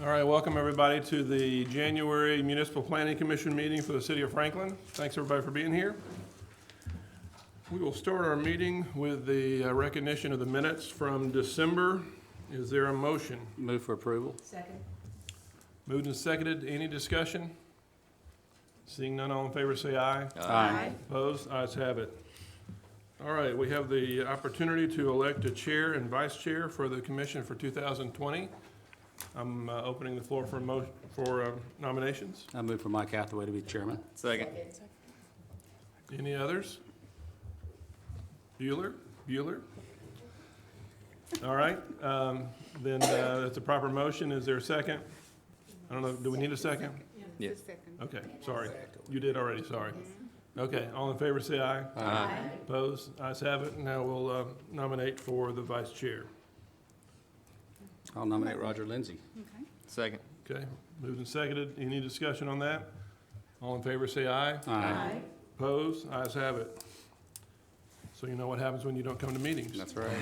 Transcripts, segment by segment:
All right, welcome everybody to the January Municipal Planning Commission meeting for the City of Franklin. Thanks everybody for being here. We will start our meeting with the recognition of the minutes from December. Is there a motion? Move for approval. Second. Moved and seconded. Any discussion? Seeing none, all in favor say aye. Aye. Opposed? Ayes have it. All right, we have the opportunity to elect a chair and vice chair for the commission for 2020. I'm opening the floor for nominations. I move for Mike Hathaway to be chairman. Second. Any others? Bueller? All right, then it's a proper motion. Is there a second? I don't know, do we need a second? Yes. Okay, sorry. You did already, sorry. Okay, all in favor say aye. Aye. Opposed? Ayes have it. Now we'll nominate for the vice chair. I'll nominate Roger Lindsay. Second. Okay, moved and seconded. Any discussion on that? All in favor say aye. Aye. Opposed? Ayes have it. So you know what happens when you don't come to meetings. That's right.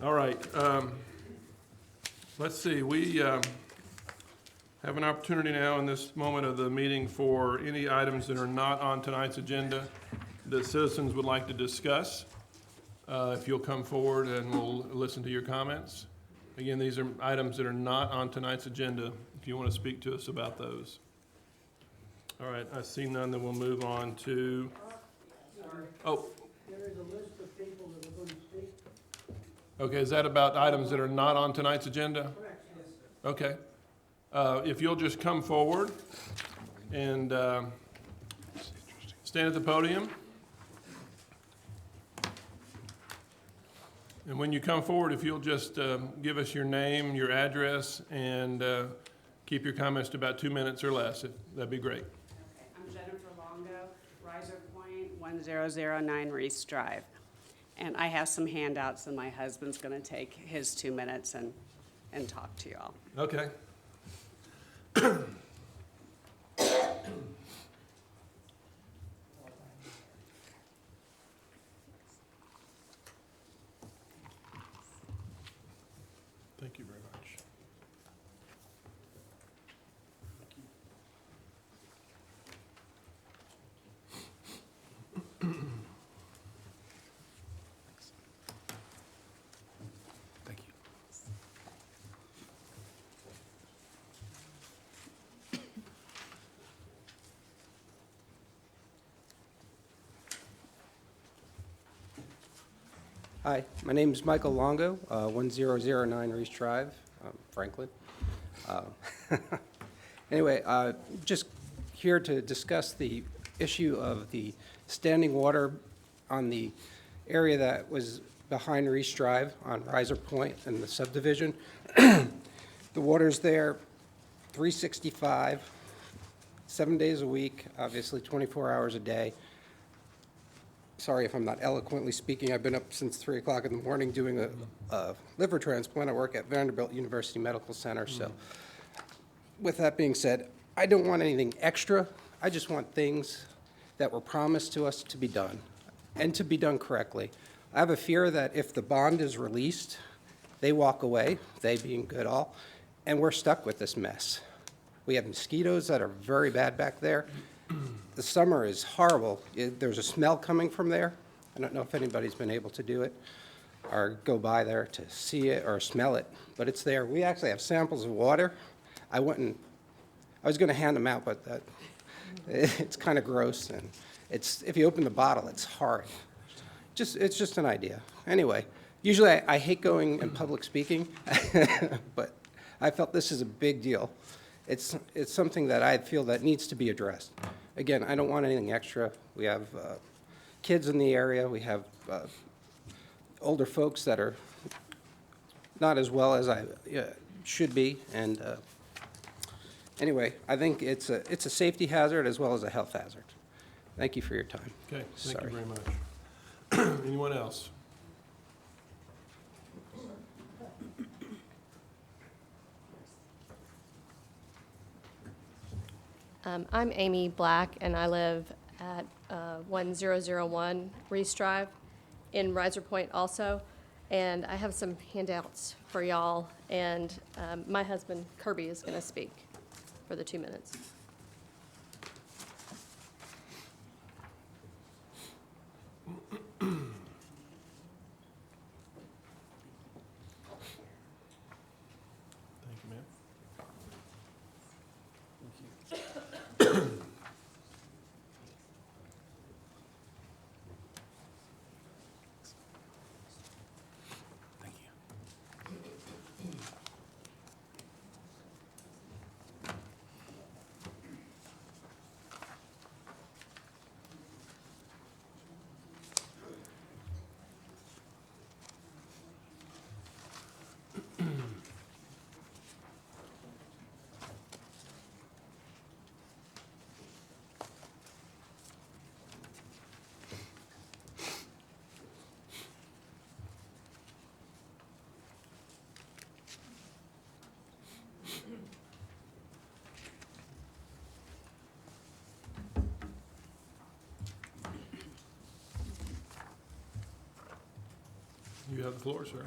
All right, let's see, we have an opportunity now in this moment of the meeting for any items that are not on tonight's agenda that citizens would like to discuss. If you'll come forward and we'll listen to your comments. Again, these are items that are not on tonight's agenda, if you want to speak to us about those. All right, I see none, then we'll move on to, oh. There is a list of people that are going to speak. Okay, is that about items that are not on tonight's agenda? Correct, yes, sir. Okay. If you'll just come forward and stand at the podium. And when you come forward, if you'll just give us your name, your address, and keep your comments to about 2 minutes or less, that'd be great. Okay, I'm Jennifer Longo, Riser Point, 1009 Reese Drive. And I have some handouts, and my husband's going to take his 2 minutes and talk to you all. Okay. Thank you very much. Thank you. Hi, my name is Michael Longo, 1009 Reese Drive, Franklin. Anyway, just here to discuss the issue of the standing water on the area that was behind Reese Drive on Riser Point and the subdivision. The water's there 365, 7 days a week, obviously 24 hours a day. Sorry if I'm not eloquently speaking. I've been up since 3 o'clock in the morning doing a liver transplant. I work at Vanderbilt University Medical Center. So with that being said, I don't want anything extra. I just want things that were promised to us to be done and to be done correctly. I have a fear that if the bond is released, they walk away, they being Goodall, and we're stuck with this mess. We have mosquitoes that are very bad back there. The summer is horrible. There's a smell coming from there. I don't know if anybody's been able to do it or go by there to see it or smell it, but it's there. We actually have samples of water. I was going to hand them out, but it's kind of gross, and if you open the bottle, it's hard. It's just an idea. Anyway, usually I hate going in public speaking, but I felt this is a big deal. It's something that I feel that needs to be addressed. Again, I don't want anything extra. We have kids in the area. We have older folks that are not as well as I should be. And anyway, I think it's a safety hazard as well as a health hazard. Thank you for your time. Okay, thank you Sorry. very much. Anyone else? I'm Amy Black, and I live at 1001 Reese Drive in Riser Point also. And I have some handouts for y'all, and my husband Kirby is going to speak for the 2 minutes. Thank you, ma'am. Thank you. You have the floor, sir.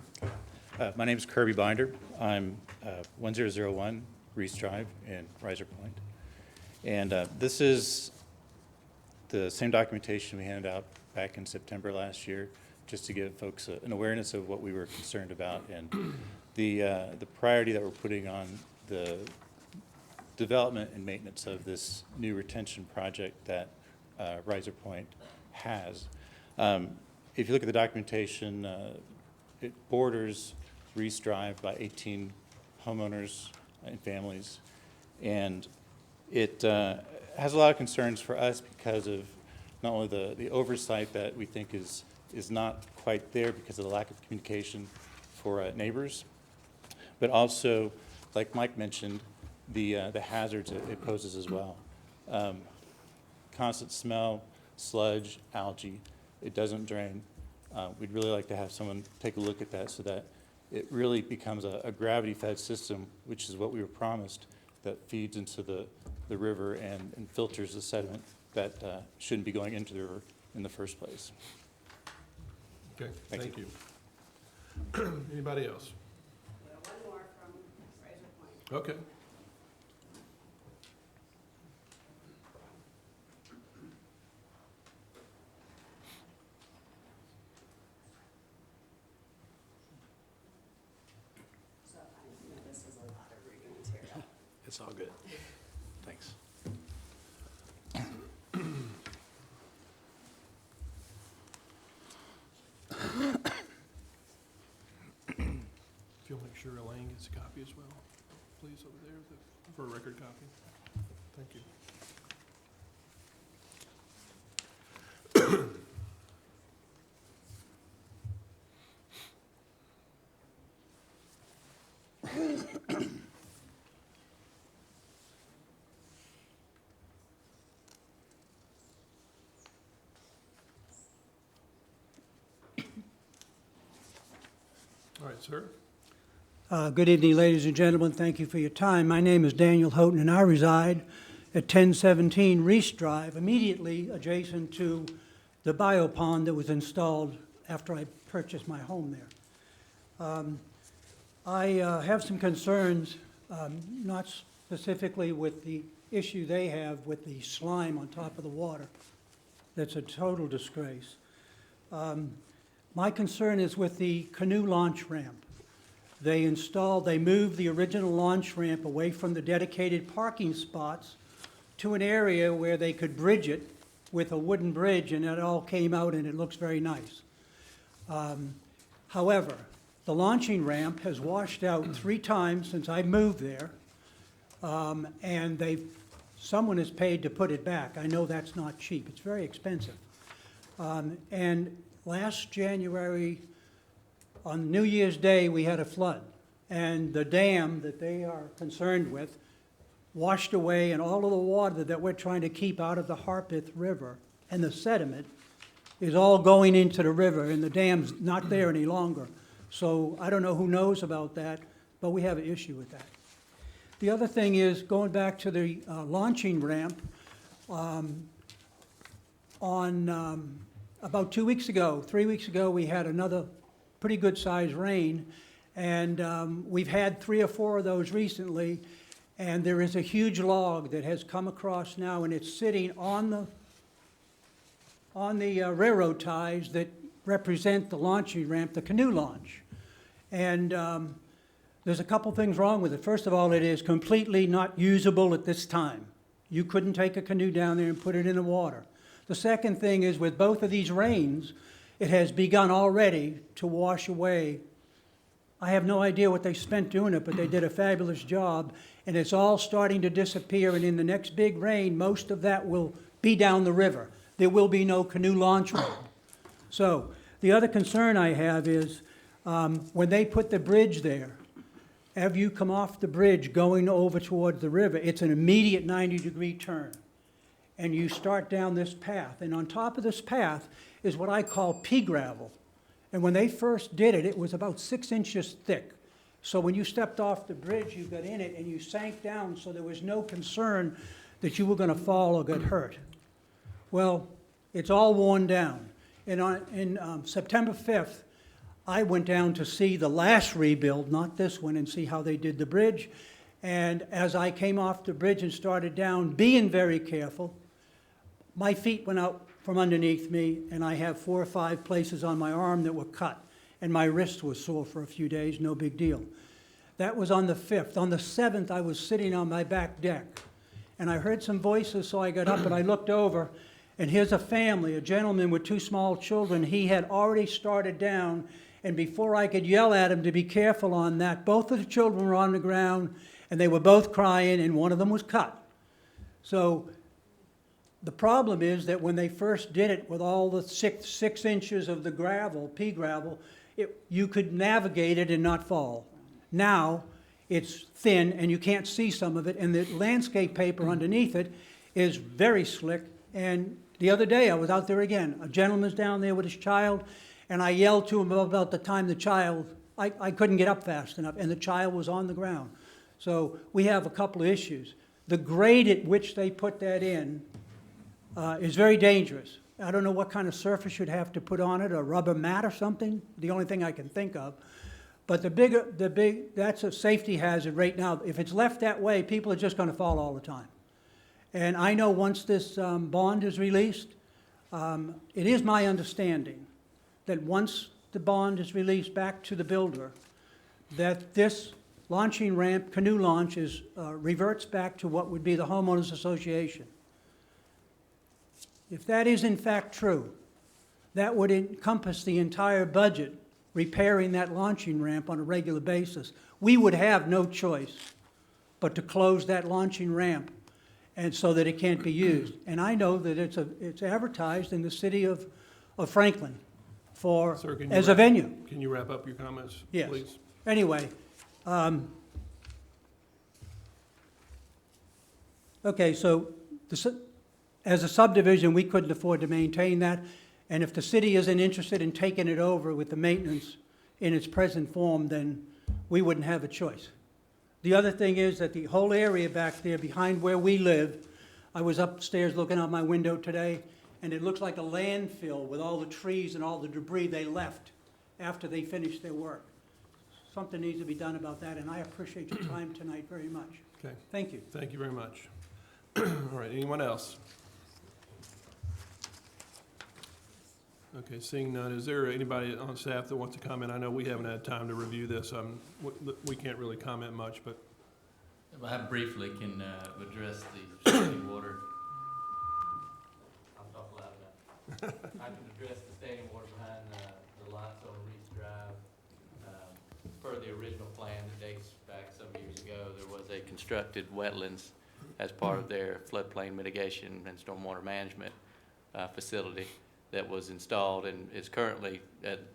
My name is Kirby Binder. I'm 1001 Reese Drive in Riser Point. And this is the same documentation we handed out back in September last year, just to give folks an awareness of what we were concerned about and the priority that we're putting on the development and maintenance of this new retention project that Riser Point has. If you look at the documentation, it borders Reese Drive by 18 homeowners and families. And it has a lot of concerns for us because of not only the oversight that we think is not quite there because of the lack of communication for neighbors, but also, like Mike mentioned, the hazards it poses as well. Constant smell, sludge, algae. It doesn't drain. We'd really like to have someone take a look at that so that it really becomes a gravity-fed system, which is what we were promised, that feeds into the river and filters the sediment that shouldn't be going into the river in the first place. Okay, Thank thank you. Anybody else? One more from Riser Point. Okay. So I know this is a lot of reading material. It's all good. Thanks. If you'll make sure Elaine gets a copy as well, please, over there, for a record copy. Thank you. All right, sir. Good evening, ladies and gentlemen. Thank you for your time. My name is Daniel Houghton, and I reside at 1017 Reese Drive, immediately adjacent to the biopond that was installed after I purchased my home there. I have some concerns, not specifically with the issue they have with the slime on top of the water. That's a total disgrace. My concern is with the canoe launch ramp. They moved the original launch ramp away from the dedicated parking spots to an area where they could bridge it with a wooden bridge, and it all came out and it looks very nice. However, the launching ramp has washed out 3 times since I moved there, and someone has paid to put it back. I know that's not cheap. It's very expensive. And last January, on New Year's Day, we had a flood, and the dam that they are concerned with washed away, and all of the water that we're trying to keep out of the Harpeth River and the sediment is all going into the river, and the dam's not there any longer. So I don't know who knows about that, but we have an issue with that. The other thing is, going back to the launching ramp, about 3 weeks ago, we had another pretty good-sized rain, and we've had 3 or 4 of those recently, and there is a huge log that has come across now, and it's sitting on the railroad ties that represent the launching ramp, the canoe launch. And there's a couple things wrong with it. First of all, it is completely not usable at this time. You couldn't take a canoe down there and put it in the water. The second thing is, with both of these rains, it has begun already to wash away. I have no idea what they spent doing it, but they did a fabulous job, and it's all starting to disappear, and in the next big rain, most of that will be down the river. There will be no canoe launch ramp. So, the other concern I have is, when they put the bridge there, after you come off the bridge going over towards the river, it's an immediate 90-degree turn. And you start down this path, and on top of this path is what I call pea gravel. And when they first did it, it was about 6 inches thick. So when you stepped off the bridge, you got in it and you sank down, so there was no concern that you were gonna fall or get hurt. Well, it's all worn down. And in September 5th, I went down to see the last rebuild, not this one, and see how they did the bridge. And as I came off the bridge and started down, being very careful, my feet went out from underneath me, and I have 4 or 5 places on my arm that were cut, and my wrist was sore for a few days, no big deal. That was on the 5th. On the 7th, I was sitting on my back deck, and I heard some voices, so I got up and I looked over, and here's a family, a gentleman with 2 small children. He had already started down, and before I could yell at him to be careful on that, both of the children were on the ground, and they were both crying, and one of them was cut. So the problem is that when they first did it with all the 6 inches of the gravel, pea gravel, you could navigate it and not fall. Now, it's thin and you can't see some of it, and the landscape paper underneath it is very slick. And the other day, I was out there again. A gentleman's down there with his child, and I yelled to him about the time the child, I couldn't get up fast enough, and the child was on the ground. So we have a couple of issues. The grade at which they put that in is very dangerous. I don't know what kind of surface you'd have to put on it, a rubber mat or something, the only thing I can think of. But that's a safety hazard right now. If it's left that way, people are just gonna fall all the time. And I know once this bond is released, it is my understanding that once the bond is released back to the builder, that this launching ramp, canoe launch, reverts back to what would be the homeowners association. If that is in fact true, that would encompass the entire budget, repairing that launching ramp on a regular basis. We would have no choice but to close that launching ramp, and so that it can't be used. And I know that it's advertised in the city of Franklin Sir, can you as a venue. Can you wrap up your comments, Yes. please? Anyway, okay, so as a subdivision, we couldn't afford to maintain that, and if the city isn't interested in taking it over with the maintenance in its present form, then we wouldn't have a choice. The other thing is that the whole area back there behind where we live, I was upstairs looking out my window today, and it looks like a landfill with all the trees and all the debris they left after they finished their work. Something needs to be done about that, and I appreciate your time tonight very much. Okay, Thank you. thank you very much. All right, anyone else? Okay, seeing none, is there anybody on staff that wants to comment? I know we haven't had time to review this. We can't really comment much, but I briefly can address the standing water. I'll talk loud enough. I can address the standing water behind the lights on Reese Drive. Per the original plan that dates back some years ago, there was a constructed wetlands as part of their floodplain mitigation and stormwater management facility that was installed and is currently,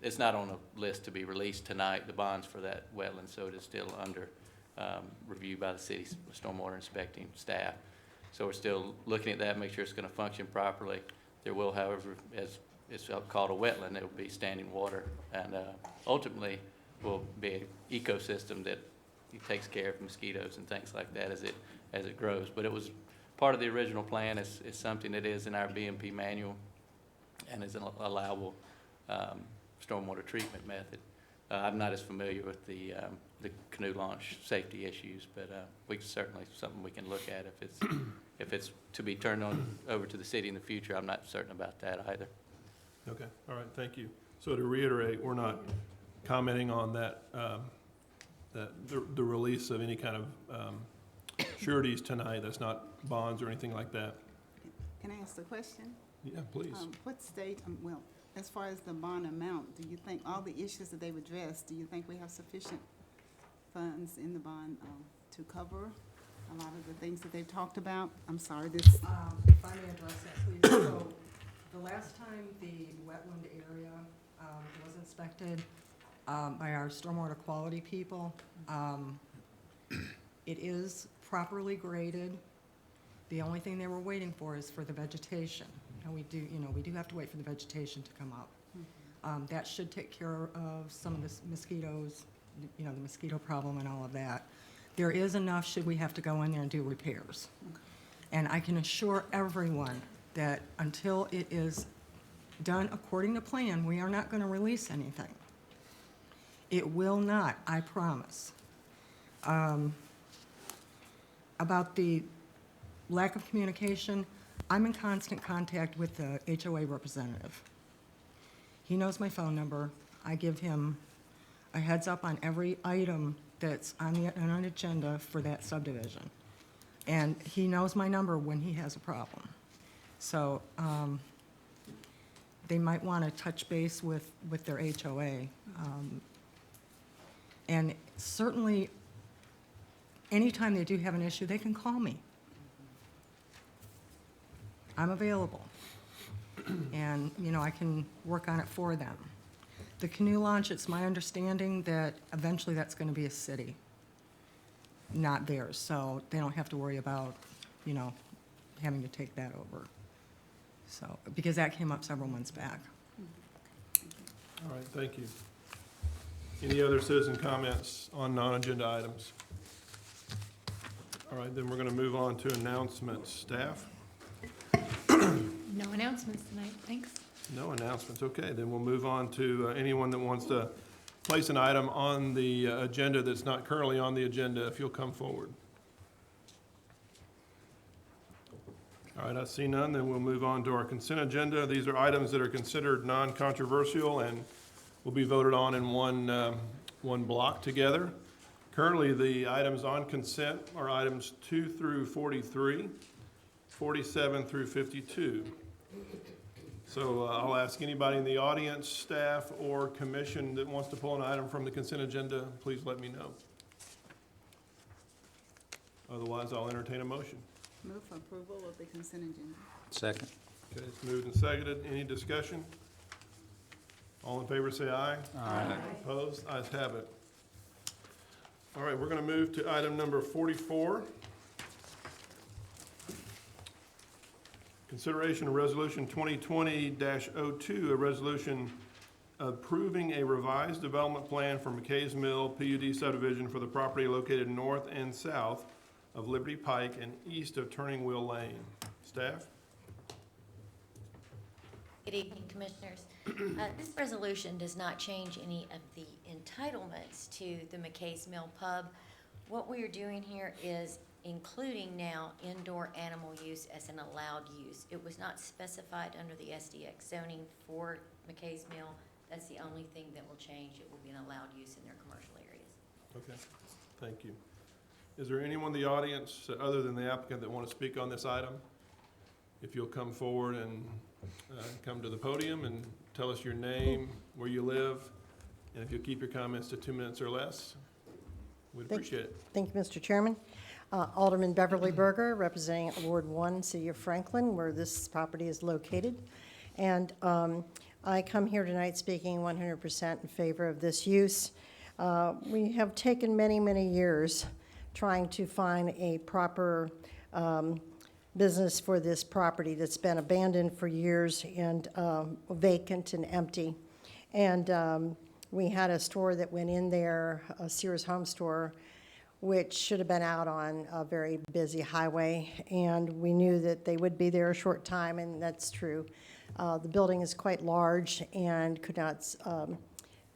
it's not on a list to be released tonight, the bonds for that wetland, so it is still under review by the city's stormwater inspecting staff. So we're still looking at that, make sure it's gonna function properly. There will, however, as it's called a wetland, it will be standing water, and ultimately will be an ecosystem that takes care of mosquitoes and things like that as it grows. But it was part of the original plan. It's something that is in our BMP manual and is an allowable stormwater treatment method. I'm not as familiar with the canoe launch safety issues, but we certainly, something we can look at if it's to be turned over to the city in the future. I'm not certain about that either. Okay, all right, thank you. So to reiterate, we're not commenting on that, the release of any kind of sureties tonight. That's not bonds or anything like that. Can I ask a question? Yeah, please. What state, well, as far as the bond amount, do you think, all the issues that they've addressed, do you think we have sufficient funds in the bond to cover a lot of the things that they've talked about? I'm sorry, this, If I may address that, please. So, the last time the wetland area was inspected by our stormwater quality people, it is properly graded. The only thing they were waiting for is for the vegetation. And we do have to wait for the vegetation to come up. That should take care of some of the mosquitoes, the mosquito problem and all of that. There is enough should we have to go in there and do repairs. And I can assure everyone that until it is done according to plan, we are not going to release anything. It will not, I promise. About the lack of communication, I'm in constant contact with the HOA representative. He knows my phone number. I give him a heads up on every item that's on an agenda for that subdivision. And he knows my number when he has a problem. So they might want to touch base with their HOA. And certainly, anytime they do have an issue, they can call me. I'm available. And, I can work on it for them. The canoe launch, it's my understanding that eventually that's going to be a city, not theirs. So they don't have to worry about, having to take that over. So, because that came up several months back. All right, thank you. Any other citizen comments on non-agenda items? All right, then we're going to move on to announcements. Staff? No announcements tonight, thanks. No announcements, okay. Then we'll move on to anyone that wants to place an item on the agenda that's not currently on the agenda, if you'll come forward. All right, I see none, then we'll move on to our consent agenda. These are items that are considered non-controversial and will be voted on in one block together. Currently, the items on consent are items 2 through 43, 47 through 52. So I'll ask anybody in the audience, staff, or commission that wants to pull an item from the consent agenda, please let me know. Otherwise, I'll entertain a motion. move for approval of the consent agenda. Second. Okay, it's moved and seconded. Any discussion? All in favor, say aye. Aye. Opposed? Ayes have it. All right, we're going to move to item number 44. Consideration of Resolution 2020-02, a resolution approving a revised development plan for McKay's Mill PUD subdivision for the property located north and south of Liberty Pike and east of Turning Wheel Lane. Staff? Good evening, Commissioners. This resolution does not change any of the entitlements to the McKay's Mill Pub. What we are doing here is including now indoor animal use as an allowed use. It was not specified under the SDX zoning for McKay's Mill. That's the only thing that will change. It will be an allowed use in their commercial areas. Okay, thank you. Is there anyone in the audience, other than the applicant, that want to speak on this item? If you'll come forward and come to the podium and tell us your name, where you live, and if you'll keep your comments to 2 minutes or less, we'd appreciate it. Thank you, Mr. Chairman. Alderman Beverly Berger, representing Ward 1, City of Franklin, where this property is located. And I come here tonight speaking 100% in favor of this use. We have taken many, many years trying to find a proper business for this property that's been abandoned for years and vacant and empty. And we had a store that went in there, a Sears Home Store, which should have been out on a very busy highway, and we knew that they would be there a short time, and that's true. The building is quite large and could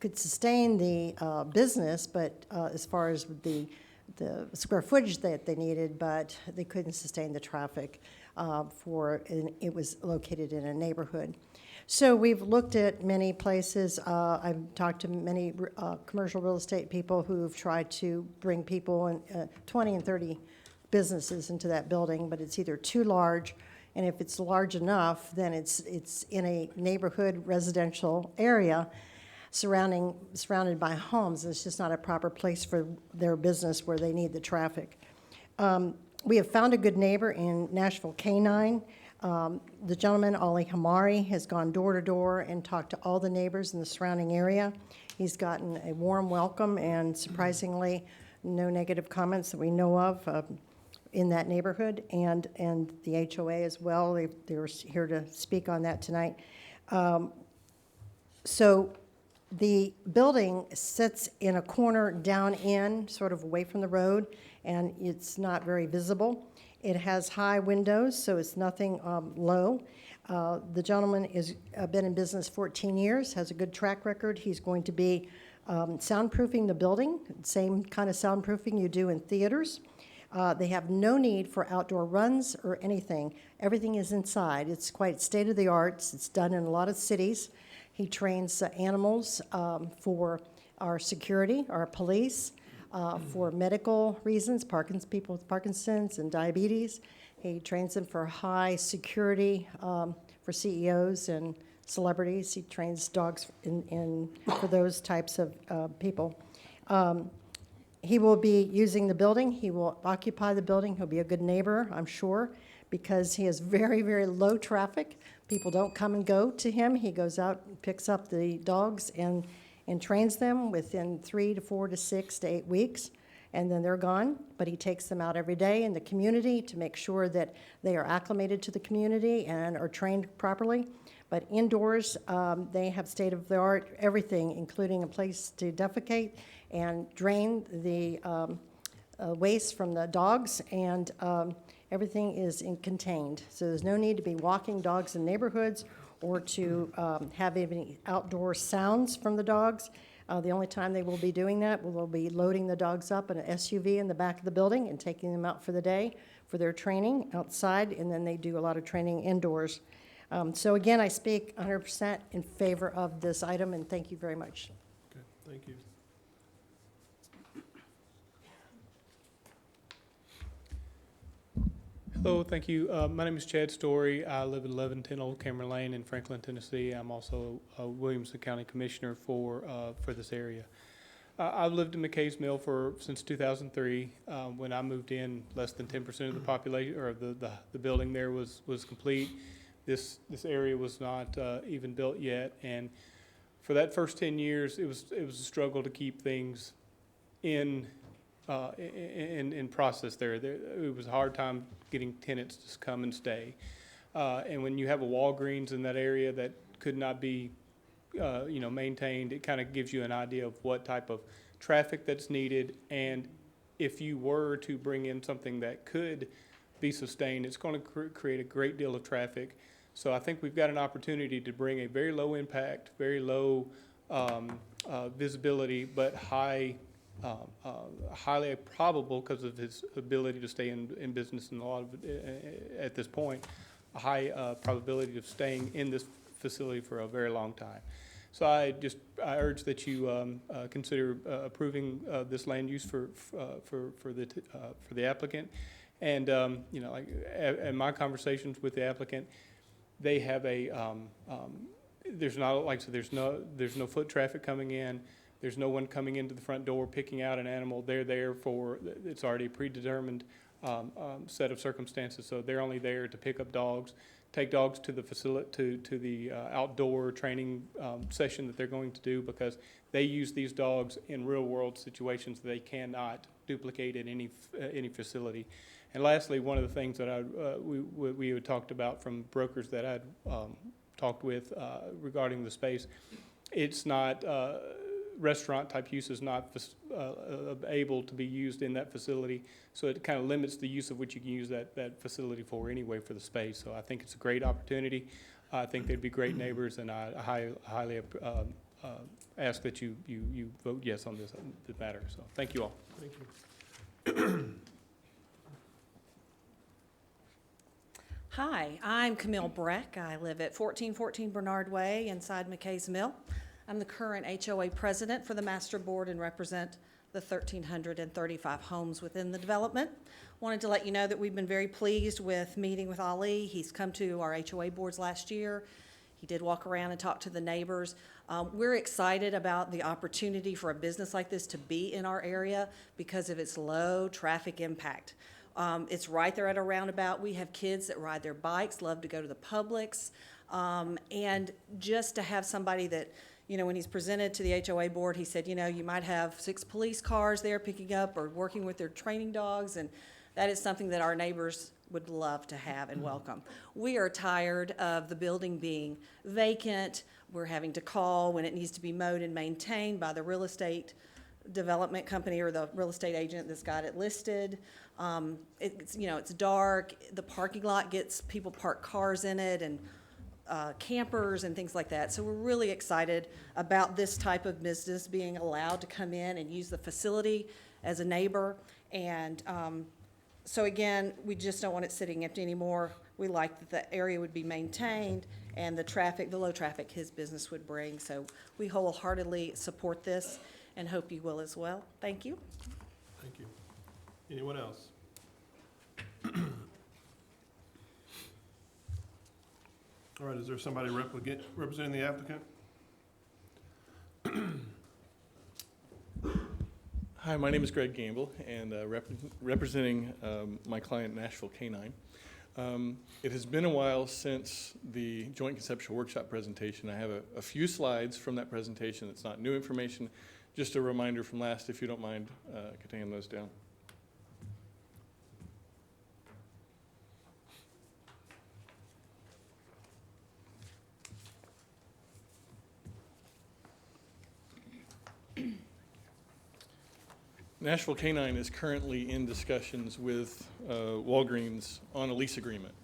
could sustain the business, but as far as the square footage that they needed, but they couldn't sustain the traffic it was located in a neighborhood. So we've looked at many places. I've talked to many commercial real estate people who've tried to bring people, 20 and 30 businesses into that building, but it's either too large, and if it's large enough, then it's in a neighborhood residential area surrounded by homes. It's just not a proper place for their business where they need the traffic. We have found a good neighbor in Nashville Canine. The gentleman, Ali Hamari, has gone door to door and talked to all the neighbors in the surrounding area. He's gotten a warm welcome and surprisingly no negative comments that we know of in that neighborhood, and the HOA as well. They were here to speak on that tonight. So the building sits in a corner down in, sort of away from the road, and it's not very visible. It has high windows, so it's nothing low. The gentleman has been in business 14 years, has a good track record. He's going to be soundproofing the building, same kind of soundproofing you do in theaters. They have no need for outdoor runs or anything. Everything is inside. It's quite state-of-the-art. It's done in a lot of cities. He trains animals for our security, our police, for medical reasons, people with Parkinson's and diabetes. He trains them for high security for CEOs and celebrities. He trains dogs for those types of people. He will be using the building. He will occupy the building. He'll be a good neighbor, I'm sure, because he has very, very low traffic. People don't come and go to him. He goes out and picks up the dogs and trains them within 3 to 4 to 6 to 8 weeks, and then they're gone. But he takes them out every day in the community to make sure that they are acclimated to the community and are trained properly. But indoors, they have state-of-the-art everything, including a place to defecate and drain the waste from the dogs, and everything is contained. So there's no need to be walking dogs in neighborhoods or to have any outdoor sounds from the dogs. The only time they will be doing that, they'll be loading the dogs up in an SUV in the back of the building and taking them out for the day for their training outside, and then they do a lot of training indoors. So again, I speak 100% in favor of this item, and thank you very much. Okay, thank you. Hello, thank you. My name is Chad Story. I live at 1110 Old Cameron Lane in Franklin, Tennessee. I'm also a Williamson County Commissioner for this area. I've lived in McKay's Mill since 2003. When I moved in, less than 10% of the population, or the building there was complete. This area was not even built yet, and for that first 10 years, it was a struggle to keep things in process there. It was a hard time getting tenants to come and stay. And when you have a Walgreens in that area that could not be, maintained, it kind of gives you an idea of what type of traffic that's needed. And if you were to bring in something that could be sustained, it's going to create a great deal of traffic. So I think we've got an opportunity to bring a very low impact, very low visibility, but highly probable, because of his ability to stay in business and a lot of at this point, a high probability of staying in this facility for a very long time. So I urge that you consider approving this land use for the applicant. And in my conversations with the applicant, they have there's not, like I said, there's no foot traffic coming in. There's no one coming into the front door picking out an animal. They're there for, it's already a predetermined set of circumstances. So they're only there to pick up dogs, take dogs to the facility, to the outdoor training session that they're going to do, because they use these dogs in real world situations that they cannot duplicate in any facility. And lastly, one of the things that we had talked about from brokers that I'd talked with regarding the space, it's not, restaurant type use is not able to be used in that facility, so it kind of limits the use of which you can use that facility for anyway for the space. So I think it's a great opportunity. I think they'd be great neighbors, and I highly ask that you vote yes on this matter. So thank you all. Thank you. Hi, I'm Camille Breck. I live at 1414 Bernard Way inside McKay's Mill. I'm the current HOA president for the master board and represent the 1,335 homes within the development. Wanted to let you know that we've been very pleased with meeting with Ali. He's come to our HOA boards last year. He did walk around and talk to the neighbors. We're excited about the opportunity for a business like this to be in our area because of its low traffic impact. It's right there at a roundabout. We have kids that ride their bikes, love to go to the Publix. And just to have somebody that, you know, when he's presented to the HOA board, he said, you know, you might have 6 police cars there picking up or working with their training dogs. And that is something that our neighbors would love to have and welcome. We are tired of the building being vacant. We're having to call when it needs to be mowed and maintained by the real estate development company or the real estate agent that's got it listed. It's, you know, it's dark. The parking lot gets, people park cars in it and campers and things like that. So we're really excited about this type of business being allowed to come in and use the facility as a neighbor. And so again, we just don't want it sitting empty anymore. We like that the area would be maintained and the traffic, the low traffic his business would bring. So we wholeheartedly support this and hope you will as well. Thank you. Thank you. Anyone else? All right, is there somebody representing the applicant? Hi, my name is Greg Gamble, and representing my client, Nashville Canine. It has been a while since the joint conceptual workshop presentation. I have a few slides from that presentation. It's not new information, just a reminder from last, if you don't mind taking those down. Nashville Canine is currently in discussions with Walgreens on a lease agreement.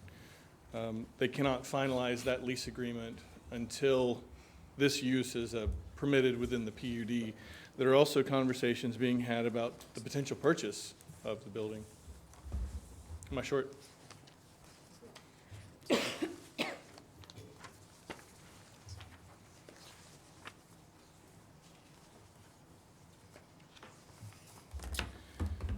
They cannot finalize that lease agreement until this use is permitted within the PUD. There are also conversations being had about the potential purchase of the building. Am I short?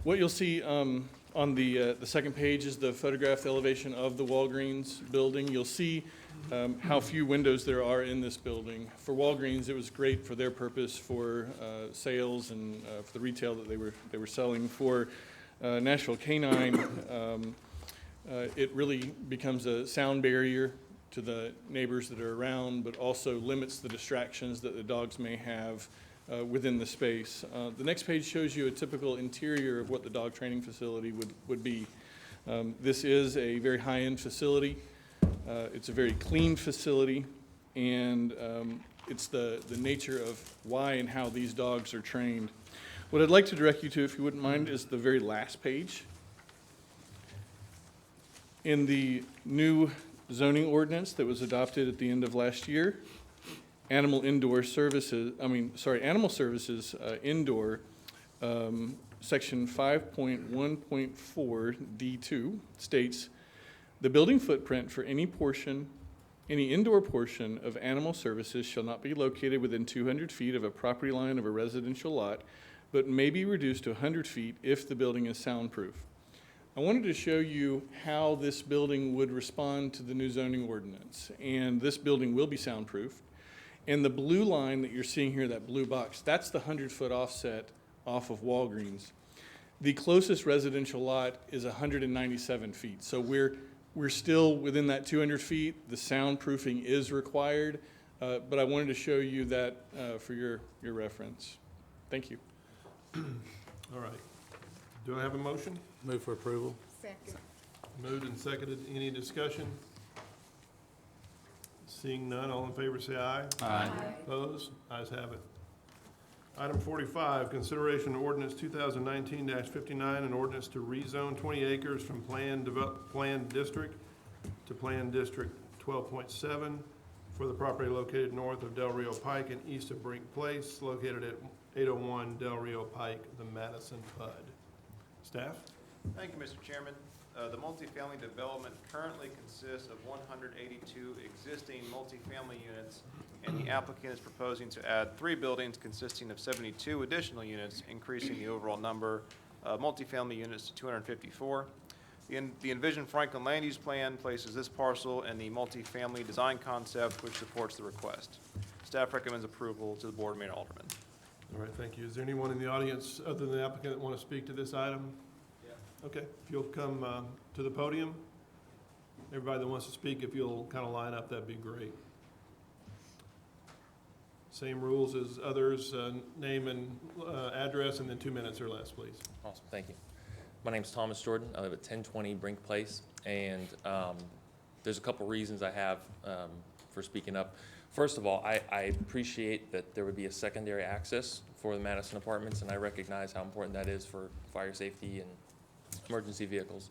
What you'll see on the second page is the photographed elevation of the Walgreens building. You'll see how few windows there are in this building. For Walgreens, it was great for their purpose for sales and for the retail that they were selling. For Nashville Canine, it really becomes a sound barrier to the neighbors that are around, but also limits the distractions that the dogs may have within the space. The next page shows you a typical interior of what the dog training facility would be. This is a very high-end facility. It's a very clean facility, and it's the nature of why and how these dogs are trained. What I'd like to direct you to, if you wouldn't mind, is the very last page. In the new zoning ordinance that was adopted at the end of last year, Animal Services indoor, section 5.1.4 D2 states, the building footprint for any indoor portion of animal services shall not be located within 200 feet of a property line of a residential lot, but may be reduced to 100 feet if the building is soundproof. I wanted to show you how this building would respond to the new zoning ordinance, and this building will be soundproof. And the blue line that you're seeing here, that blue box, that's the 100-foot offset off of Walgreens. The closest residential lot is 197 feet. So we're still within that 200 feet. The soundproofing is required, but I wanted to show you that for your reference. Thank you. All right. Do I have a motion? Move for approval. Second. Moved and seconded. Any discussion? Seeing none, all in favor say aye. Aye. Opposed? Ayes have it. Item 45, consideration of ordinance 2019-59, an ordinance to rezone 20 acres from planned district to planned district 12.7 for the property located north of Del Rio Pike and east of Brink Place, located at 801 Del Rio Pike, the Madison PUD. Staff? Thank you, Mr. Chairman. The multifamily development currently consists of 182 existing multifamily units, and the applicant is proposing to add 3 buildings consisting of 72 additional units, increasing the overall number of multifamily units to 254. The envisioned Franklin land use plan places this parcel in the multifamily design concept, which supports the request. Staff recommends approval to the Board of Mayor and Aldermen. All right, thank you. Is there anyone in the audience other than the applicant that want to speak to this item? Okay, if you'll come to the podium. Everybody that wants to speak, if you'll kind of line up, that'd be great. Same rules as others, name and address, and then 2 minutes or less, please. Awesome, thank you. My name's Thomas Jordan. I live at 1020 Brink Place, and there's a couple reasons I have for speaking up. First of all, I appreciate that there would be a secondary access for the Madison Apartments, and I recognize how important that is for fire safety and emergency vehicles.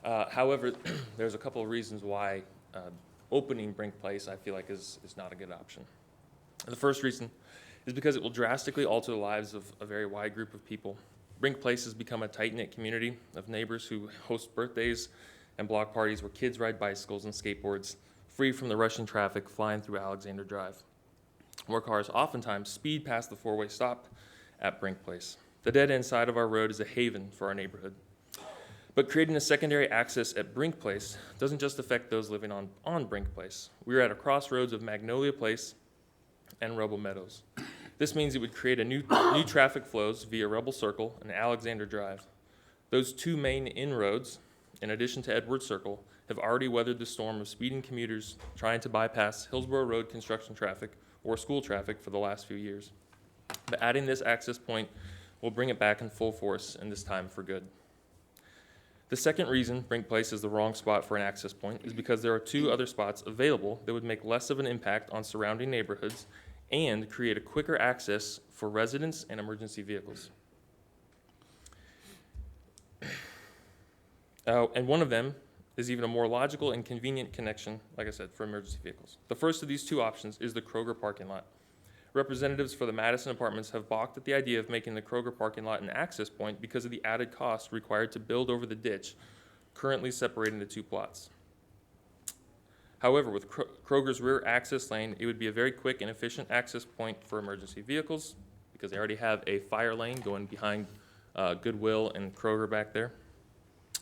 However, there's a couple of reasons why opening Brink Place I feel like is not a good option. The first reason is because it will drastically alter the lives of a very wide group of people. Brink Place has become a tight-knit community of neighbors who host birthdays and block parties where kids ride bicycles and skateboards, free from the rushing traffic flying through Alexander Drive, where cars oftentimes speed past the four-way stop at Brink Place. The dead-end side of our road is a haven for our neighborhood. But creating a secondary access at Brink Place doesn't just affect those living on Brink Place. We're at a crossroads of Magnolia Place and Rebel Meadows. This means it would create a new traffic flows via Rebel Circle and Alexander Drive. Those 2 main inroads, in addition to Edwards Circle, have already weathered the storm of speeding commuters trying to bypass Hillsborough Road construction traffic or school traffic for the last few years. But adding this access point will bring it back in full force, and this time for good. The second reason Brink Place is the wrong spot for an access point is because there are 2 other spots available that would make less of an impact on surrounding neighborhoods and create a quicker access for residents and emergency vehicles. And one of them is even a more logical and convenient connection, like I said, for emergency vehicles. The first of these 2 options is the Kroger parking lot. Representatives for the Madison Apartments have balked at the idea of making the Kroger parking lot an access point because of the added cost required to build over the ditch currently separating the 2 plots. However, with Kroger's rear access lane, it would be a very quick and efficient access point for emergency vehicles because they already have a fire lane going behind Goodwill and Kroger back there.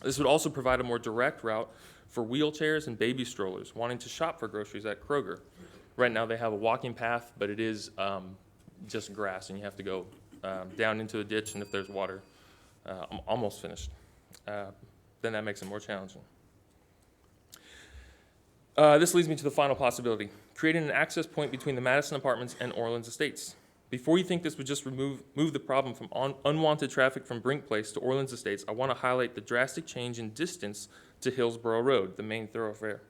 This would also provide a more direct route for wheelchairs and baby strollers wanting to shop for groceries at Kroger. Right now they have a walking path, but it is just grass, and you have to go down into a ditch, and if there's water, I'm almost finished, then that makes it more challenging. This leads me to the final possibility, creating an access point between the Madison Apartments and Orleans Estates. Before you think this would just move the problem from unwanted traffic from Brink Place to Orleans Estates, I want to highlight the drastic change in distance to Hillsborough Road, the main thoroughfare.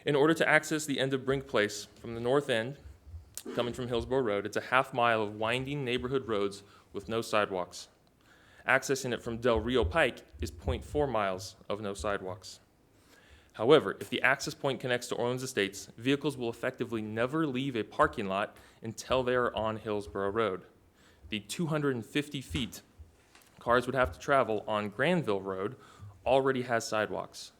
In order to access the end of Brink Place from the north end, coming from Hillsborough Road, it's a half mile of winding neighborhood roads with no sidewalks. Accessing it from Del Rio Pike is 0.4 miles of no sidewalks. However, if the access point connects to Orleans Estates, vehicles will effectively never leave a parking lot until they are on Hillsborough Road. The 250 feet cars would have to travel on Granville Road already has sidewalks.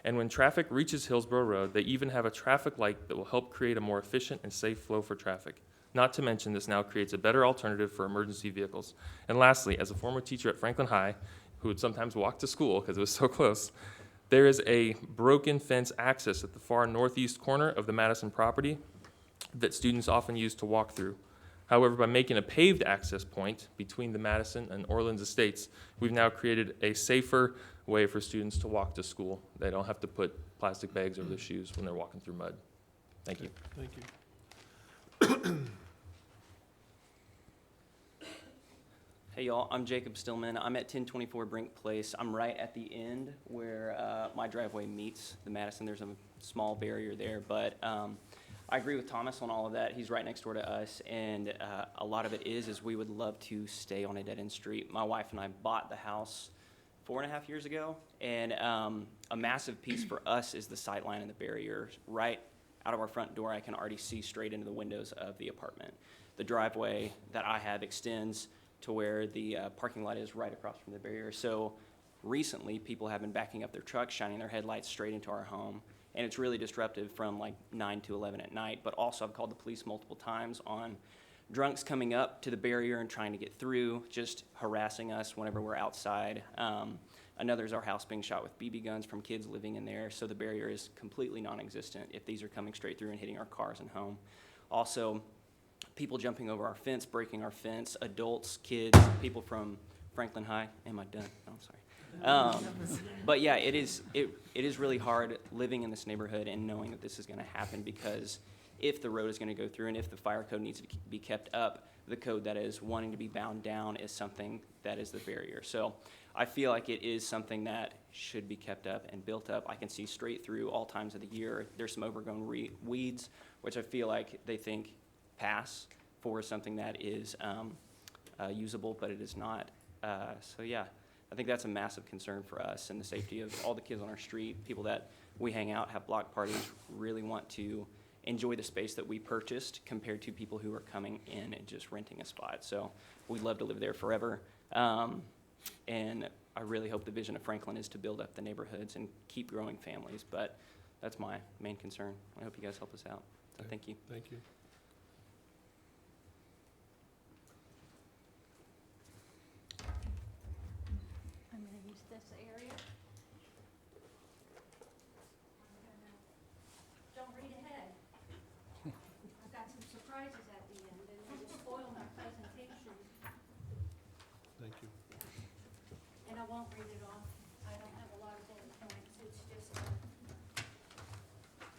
And when traffic reaches Hillsborough Road, they even have a traffic light that will help create a more efficient and safe flow for traffic. Not to mention, this now creates a better alternative for emergency vehicles. And lastly, as a former teacher at Franklin High, who would sometimes walk to school because it was so close, there is a broken fence access at the far northeast corner of the Madison property that students often use to walk through. However, by making a paved access point between the Madison and Orleans Estates, we've now created a safer way for students to walk to school. They don't have to put plastic bags over their shoes when they're walking through mud. Thank you. Thank you. Hey y'all, I'm Jacob Stillman. I'm at 1024 Brink Place. I'm right at the end where my driveway meets the Madison. There's a small barrier there, but I agree with Thomas on all of that. He's right next door to us, and a lot of it is we would love to stay on a dead-end street. My wife and I bought the house 4.5 years ago, and a massive piece for us is the sight line and the barrier right out of our front door, I can already see straight into the windows of the apartment. The driveway that I have extends to where the parking lot is right across from the barrier. So recently, people have been backing up their trucks, shining their headlights straight into our home, and it's really disruptive from like 9 to 11 at night. But also, I've called the police multiple times on drunks coming up to the barrier and trying to get through, just harassing us whenever we're outside. Another is our house being shot with BB guns from kids living in there, so the barrier is completely non-existent if these are coming straight through and hitting our cars and home. Also, people jumping over our fence, breaking our fence, adults, kids, people from Franklin High. Am I done? Oh, I'm sorry. But yeah, it is really hard living in this neighborhood and knowing that this is going to happen, because if the road is going to go through and if the fire code needs to be kept up, the code that is wanting to be bound down is something that is the barrier. So I feel like it is something that should be kept up and built up. I can see straight through all times of the year. There's some overgrown weeds, which I feel like they think pass for something that is usable, but it is not. So yeah, I think that's a massive concern for us and the safety of all the kids on our street, people that we hang out, have block parties, really want to enjoy the space that we purchased compared to people who are coming in and just renting a spot. So we'd love to live there forever. And I really hope the vision of Franklin is to build up the neighborhoods and keep growing families. But that's my main concern. I hope you guys help us out. So thank you. Thank you. I'm going to use this area. Don't read ahead. I've got some surprises at the end, and it'll spoil my presentation. Thank you. And I won't read it off. I don't have a lot of bullet points. It's just to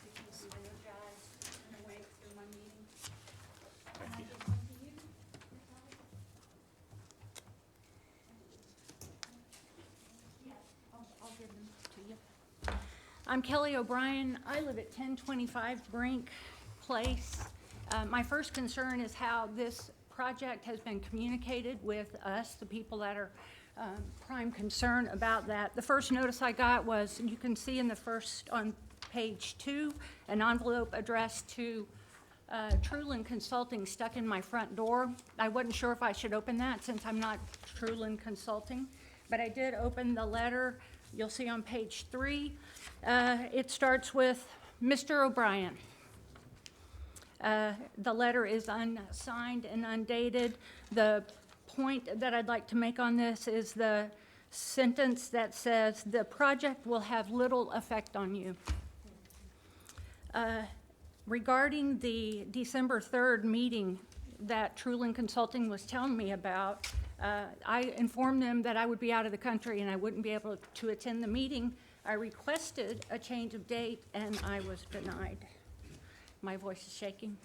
keep you energized and awake through my meeting. Can I give one to you? Yes, I'll give them to you. I'm Kelly O'Brien. I live at 1025 Brink Place. My first concern is how this project has been communicated with us, the people that are prime concern about that. The first notice I got was, you can see in the first, on page 2, an envelope addressed to Truland Consulting stuck in my front door. I wasn't sure if I should open that since I'm not Truland Consulting, but I did open the letter. You'll see on page 3, it starts with Mr. O'Brien. The letter is unsigned and undated. The point that I'd like to make on this is the sentence that says, "The project will have little effect on you." Regarding the December 3rd meeting that Truland Consulting was telling me about, I informed them that I would be out of the country and I wouldn't be able to attend the meeting. I requested a change of date and I was denied. My voice is shaking.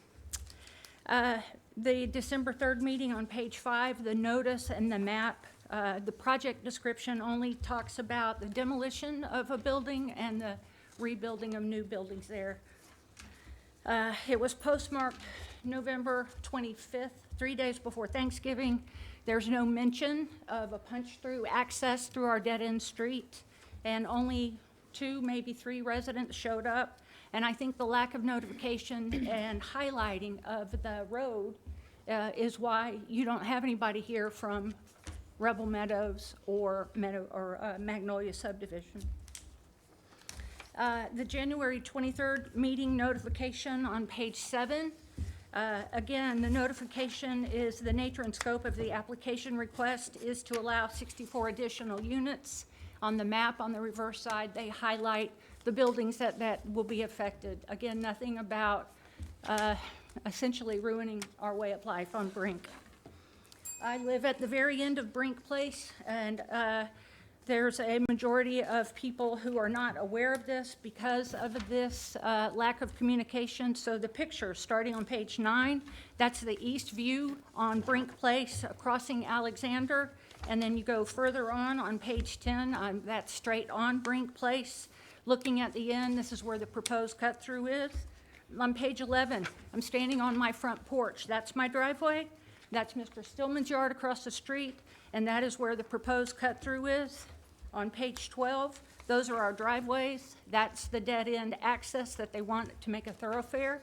The December 3rd meeting on page 5, the notice and the map, the project description only talks about the demolition of a building and the rebuilding of new buildings there. It was postmarked November 25th, 3 days before Thanksgiving. There's no mention of a punch-through access through our dead-end street, and only 2, maybe 3 residents showed up. And I think the lack of notification and highlighting of the road is why you don't have anybody here from Rebel Meadows or Magnolia subdivision. The January 23rd meeting notification on page 7. Again, the notification is the nature and scope of the application request is to allow 64 additional units. On the map on the reverse side, they highlight the buildings that will be affected. Again, nothing about essentially ruining our way of life on Brink. I live at the very end of Brink Place, and there's a majority of people who are not aware of this because of this lack of communication. So the picture starting on page 9, that's the east view on Brink Place, crossing Alexander. And then you go further on page 10, that's straight on Brink Place. Looking at the end, this is where the proposed cut-through is. On page 11, I'm standing on my front porch. That's my driveway. That's Mr. Stillman's yard across the street, and that is where the proposed cut-through is. On page 12, those are our driveways. That's the dead-end access that they want to make a thoroughfare.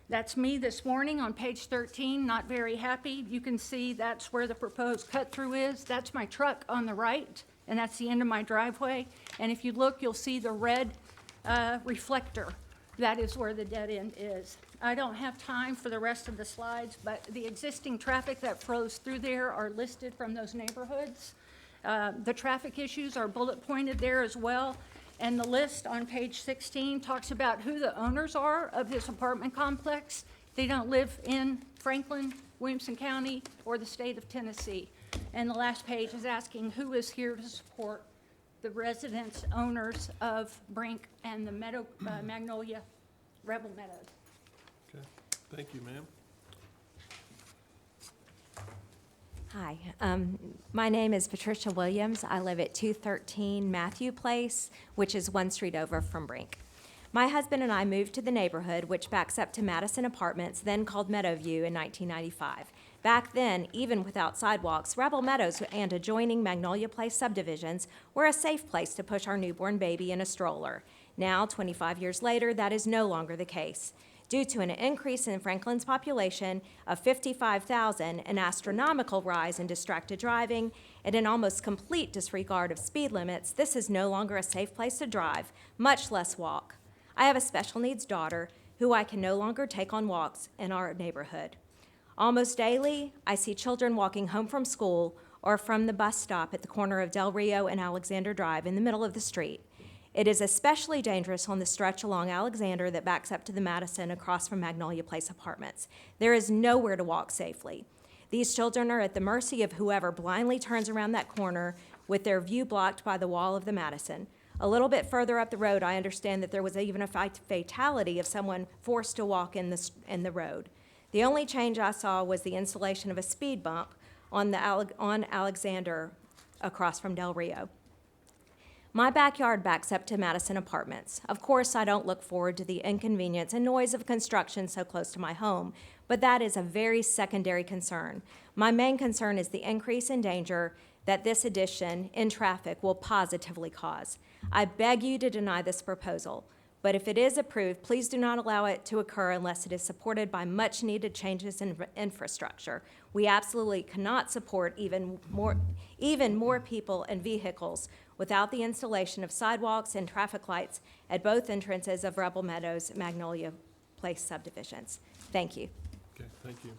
That's me this morning on page 13, not very happy. You can see that's where the proposed cut-through is. That's my truck on the right, and that's the end of my driveway. And if you look, you'll see the red reflector. That is where the dead end is. I don't have time for the rest of the slides, but the existing traffic that flows through there are listed from those neighborhoods. The traffic issues are bullet pointed there as well. And the list on page 16 talks about who the owners are of this apartment complex. They don't live in Franklin, Williamson County, or the state of Tennessee. And the last page is asking who is here to support the residents, owners of Brink and the Magnolia Rebel Meadows. Okay, thank you, ma'am. Hi, my name is Patricia Williams. I live at 213 Matthew Place, which is one street over from Brink. My husband and I moved to the neighborhood, which backs up to Madison Apartments, then called Meadowview, in 1995. Back then, even without sidewalks, Rebel Meadows and adjoining Magnolia Place subdivisions were a safe place to push our newborn baby in a stroller. Now, 25 years later, that is no longer the case. Due to an increase in Franklin's population of 55,000, an astronomical rise in distracted driving, and an almost complete disregard of speed limits, this is no longer a safe place to drive, much less walk. I have a special needs daughter who I can no longer take on walks in our neighborhood. Almost daily, I see children walking home from school or from the bus stop at the corner of Del Rio and Alexander Drive in the middle of the street. It is especially dangerous on the stretch along Alexander that backs up to the Madison across from Magnolia Place Apartments. There is nowhere to walk safely. These children are at the mercy of whoever blindly turns around that corner with their view blocked by the wall of the Madison. A little bit further up the road, I understand that there was even a fatality of someone forced to walk in the road. The only change I saw was the installation of a speed bump on Alexander across from Del Rio. My backyard backs up to Madison Apartments. Of course, I don't look forward to the inconvenience and noise of construction so close to my home, but that is a very secondary concern. My main concern is the increase in danger that this addition in traffic will positively cause. I beg you to deny this proposal, but if it is approved, please do not allow it to occur unless it is supported by much-needed changes in infrastructure. We absolutely cannot support even more people and vehicles without the installation of sidewalks and traffic lights at both entrances of Rebel Meadows Magnolia Place subdivisions. Thank you. Okay, thank you.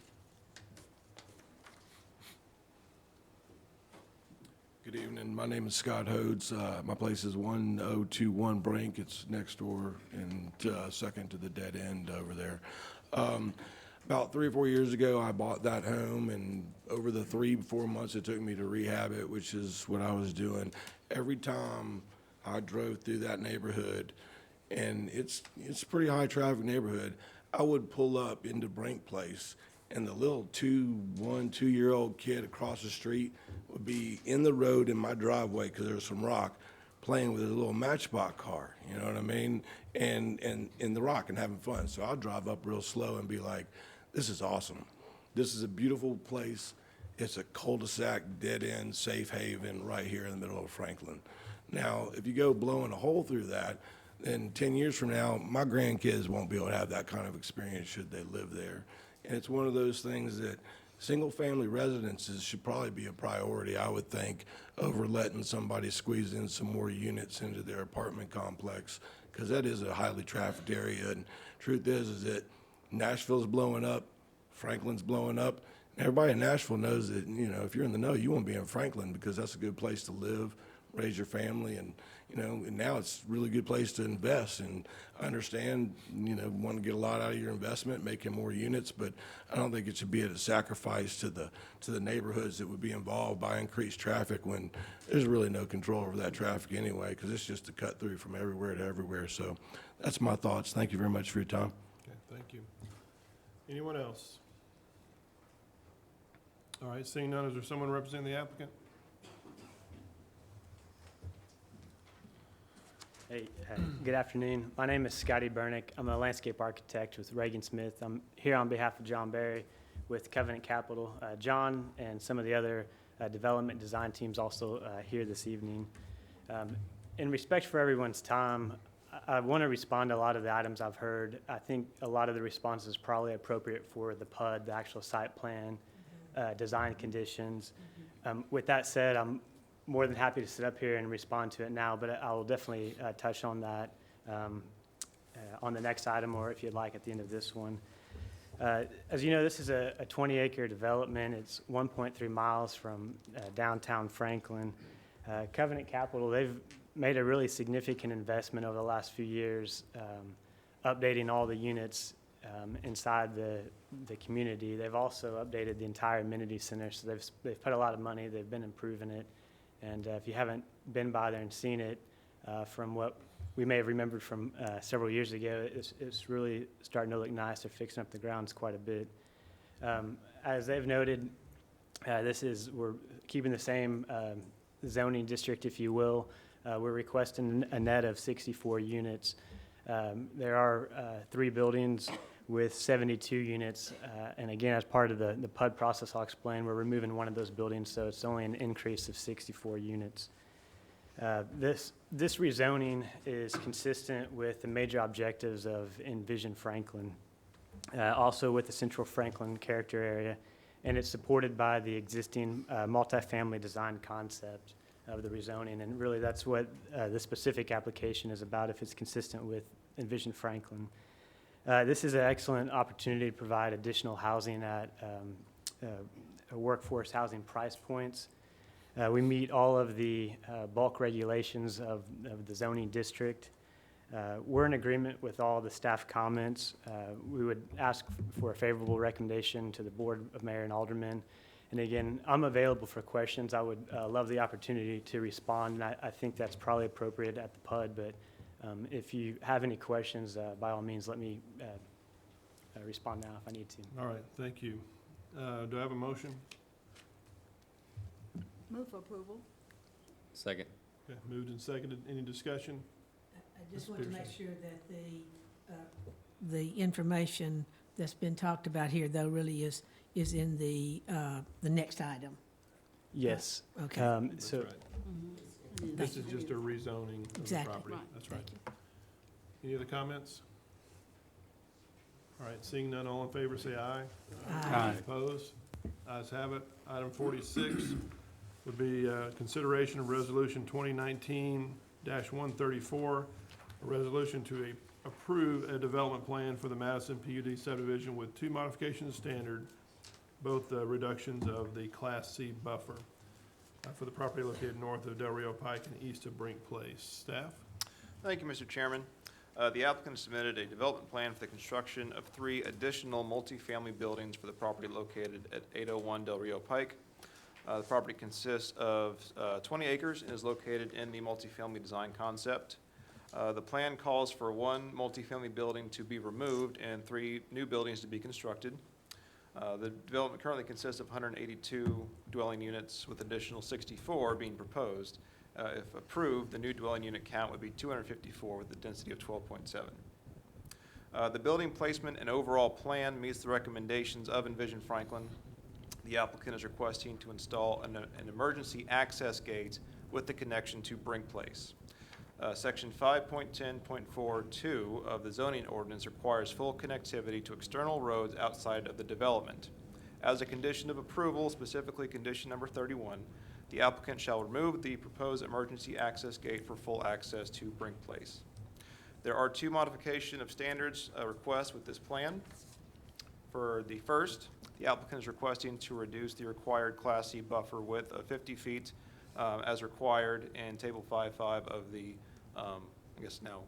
Good evening. My name is Scott Hodes. My place is 1021 Brink. It's next door and second to the dead end over there. About 3 or 4 years ago, I bought that home, and over the 3-4 months it took me to rehab it, which is what I was doing. Every time I drove through that neighborhood, and it's a pretty high traffic neighborhood, I would pull up into Brink Place, and the little 2-year-old kid across the street would be in the road in my driveway because there was some rock, playing with his little Matchbox car, you know what I mean? And in the rock and having fun. So I'll drive up real slow and be like, this is awesome. This is a beautiful place. It's a cul-de-sac, dead-end, safe haven right here in the middle of Franklin. Now, if you go blowing a hole through that, then 10 years from now, my grandkids won't be able to have that kind of experience should they live there. And it's one of those things that single-family residences should probably be a priority, I would think, over letting somebody squeeze in some more units into their apartment complex, because that is a highly trafficked area. And truth is that Nashville's blowing up, Franklin's blowing up. And everybody in Nashville knows that, you know, if you're in the know, you want to be in Franklin because that's a good place to live, raise your family, and, you know, and now it's a really good place to invest. And I understand, you know, want to get a lot out of your investment, making more units, but I don't think it should be at a sacrifice to the neighborhoods that would be involved by increased traffic when there's really no control over that traffic anyway, because it's just a cut through from everywhere to everywhere. So that's my thoughts. Thank you very much for your time. Okay, thank you. Anyone else? All right, seeing none, is there someone representing the applicant? Hey, good afternoon. My name is Scotty Bernick. I'm a landscape architect with Reagan Smith. I'm here on behalf of John Berry with Covenant Capital. John and some of the other development design teams also here this evening. In respect for everyone's time, I want to respond to a lot of the items I've heard. I think a lot of the response is probably appropriate for the PUD, the actual site plan, design conditions. With that said, I'm more than happy to sit up here and respond to it now, but I will definitely touch on that on the next item, or if you'd like at the end of this one. As you know, this is a 20-acre development. It's 1.3 miles from downtown Franklin. Covenant Capital, they've made a really significant investment over the last few years, updating all the units inside the community. They've also updated the entire amenity center, so they've put a lot of money. They've been improving it, and if you haven't been by there and seen it, from what we may have remembered from several years ago, it's really starting to look nice. They're fixing up the grounds quite a bit. As they've noted, we're keeping the same zoning district, if you will. We're requesting a net of 64 units. There are 3 buildings with 72 units, and again, as part of the PUD process, I'll explain, we're removing one of those buildings, so it's only an increase of 64 units. This rezoning is consistent with the major objectives of Envision Franklin, also with the Central Franklin character area, and it's supported by the existing multifamily design concept of the rezoning, and really that's what the specific application is about, if it's consistent with Envision Franklin. This is an excellent opportunity to provide additional housing at workforce housing price points. We meet all of the bulk regulations of the zoning district. We're in agreement with all the staff comments. We would ask for a favorable recommendation to the Board of Mayor and Aldermen. And again, I'm available for questions. I would love the opportunity to respond, and I think that's probably appropriate at the PUD, but if you have any questions, by all means, let me respond now if I need to. All right, thank you. Do I have a motion? Move for approval. Second. Okay, moved and seconded. Any discussion? I just Ms. want to make Peterson. sure that the information that's been talked about here, though, really is in the next item. Yes. Okay. That's So right. This is just a rezoning of the Exactly. property. Right. That's right. Any other comments? All right, seeing none, all in favor, say aye. Aye. Opposed? Ayes have it. Item 46 would be consideration of Resolution 2019-134, a resolution to approve a development plan for the Madison PUD subdivision with 2 modifications standard, both reductions of the Class C buffer for the property located north of Del Rio Pike and east of Brink Place. Staff? Thank you, Mr. Chairman. The applicant submitted a development plan for the construction of 3 additional multifamily buildings for the property located at 801 Del Rio Pike. The property consists of 20 acres and is located in the multifamily design concept. The plan calls for 1 multifamily building to be removed and 3 new buildings to be constructed. The development currently consists of 182 dwelling units, with additional 64 being proposed. If approved, the new dwelling unit count would be 254 with a density of 12.7. The building placement and overall plan meets the recommendations of Envision Franklin. The applicant is requesting to install an emergency access gate with the connection to Brink Place. Section 5.10.42 of the zoning ordinance requires full connectivity to external roads outside of the development. As a condition of approval, specifically condition number 31, the applicant shall remove the proposed emergency access gate for full access to Brink Place. There are 2 modification of standards requests with this plan. For the first, the applicant is requesting to reduce the required Class C buffer width of 50 feet as required in Table 5.5 of the, I guess now,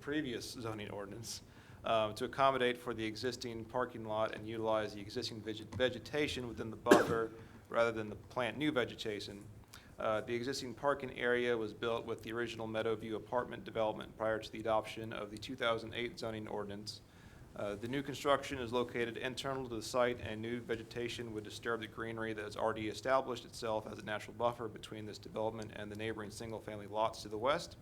previous zoning ordinance to accommodate for the existing parking lot and utilize the existing vegetation within the buffer rather than the plant new vegetation. The existing parking area was built with the original Meadowview apartment development prior to the adoption of the 2008 zoning ordinance. The new construction is located internal to the site, and new vegetation would disturb the greenery that has already established itself as a natural buffer between this development and the neighboring single-family lots to the west.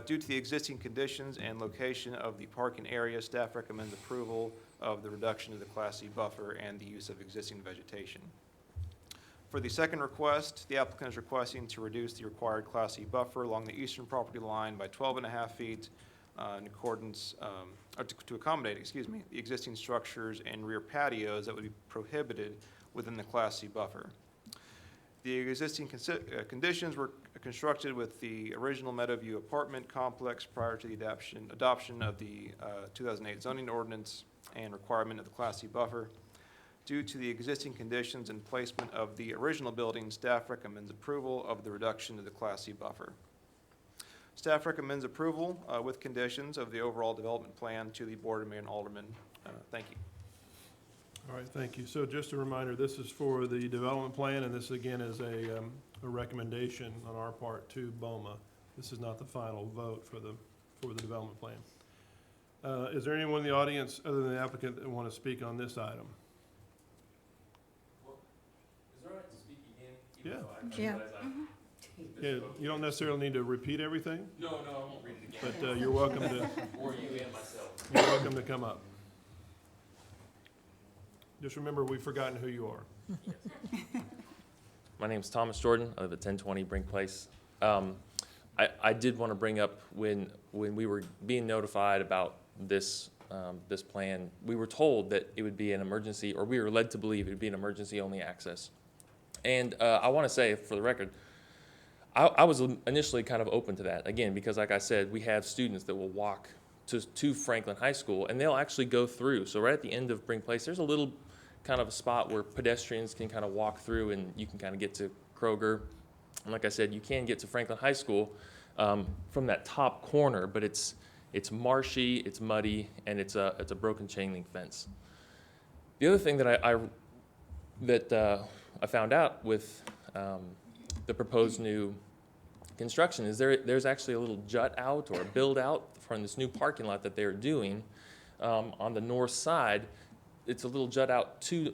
Due to the existing conditions and location of the parking area, staff recommends approval of the reduction of the Class C buffer and the use of existing vegetation. For the second request, the applicant is requesting to reduce the required Class C buffer along the eastern property line by 12.5 feet in accordance, or to accommodate, excuse me, the existing structures and rear patios that would be prohibited within the Class C buffer. The existing conditions were constructed with the original Meadowview apartment complex prior to the adoption of the 2008 zoning ordinance and requirement of the Class C buffer. Due to the existing conditions and placement of the original building, staff recommends approval of the reduction to the Class C buffer. Staff recommends approval with conditions of the overall development plan to the Board of Mayor and Aldermen. Thank you. All right, thank you. So just a reminder, this is for the development plan, and this again is a recommendation on our part to BOMA. This is not the final vote for the development plan. Is there anyone in the audience other than the applicant that want to speak on this item? Is it all right to speak again? Yeah. Yeah. Yeah, you don't necessarily need to repeat everything, No, I won't read it again. but you're welcome to, Or you and myself. you're welcome to come up. Just remember, we've forgotten who you are. My name's Thomas Jordan. I live at 1020 Brink Place. I did want to bring up when we were being notified about this this plan, we were told that it would be an emergency, or we were led to believe it would be an emergency-only access. And I want to say, for the record, I was initially kind of open to that, again, because like I said, we have students that will walk to Franklin High School, and they'll actually go through. So right at the end of Brink Place, there's a little kind of a spot where pedestrians can kind of walk through, and you can kind of get to Kroger. And like I said, you can get to Franklin High School from that top corner, but it's marshy, it's muddy, and it's a broken chain link fence. The other thing that I found out with the proposed new construction is there's actually a little jut out or a build out from this new parking lot that they're doing on the north side. It's a little jut out to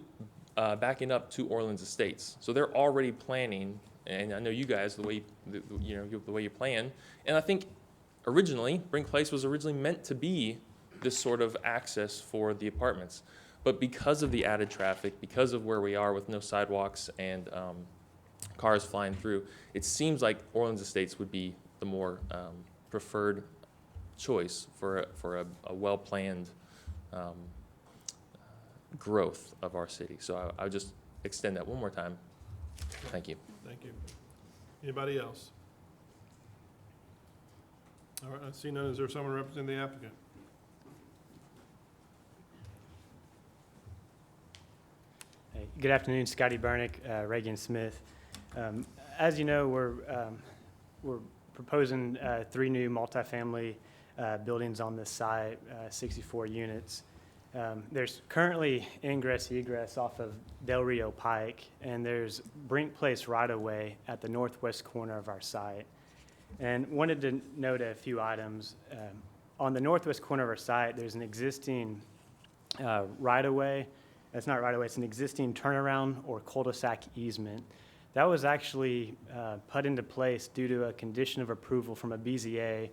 backing up to Orleans Estates. So they're already planning, and I know you guys the way you plan. And I think originally Brink Place was originally meant to be this sort of access for the apartments, but because of the added traffic, because of where we are with no sidewalks and cars flying through, it seems like Orleans Estates would be the more preferred choice for a well-planned growth of our city. So I would just extend that one more time. Thank you. Thank you. Anybody else? All right, I see none. Is there someone representing the applicant? Hey, good afternoon, Scotty Bernick, Reagan Smith. As you know, we're proposing 3 new multifamily buildings on this site, 64 units. There's currently ingress-egress off of Del Rio Pike, and there's Brink Place right-of-way at the northwest corner of our site. And wanted to note a few items. On the northwest corner of our site, there's an existing right-of-way. It's not right-of-way, it's an existing turnaround or cul-de-sac easement. That was actually put into place due to a condition of approval from a BZA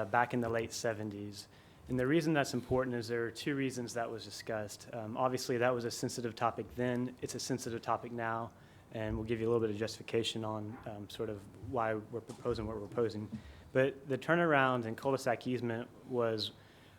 back in the late 70s. And the reason that's important is there are 2 reasons that was discussed. Obviously, that was a sensitive topic then. It's a sensitive topic now, and we'll give you a little bit of justification on sort of why we're proposing what we're proposing. But the turnaround and cul-de-sac easement was,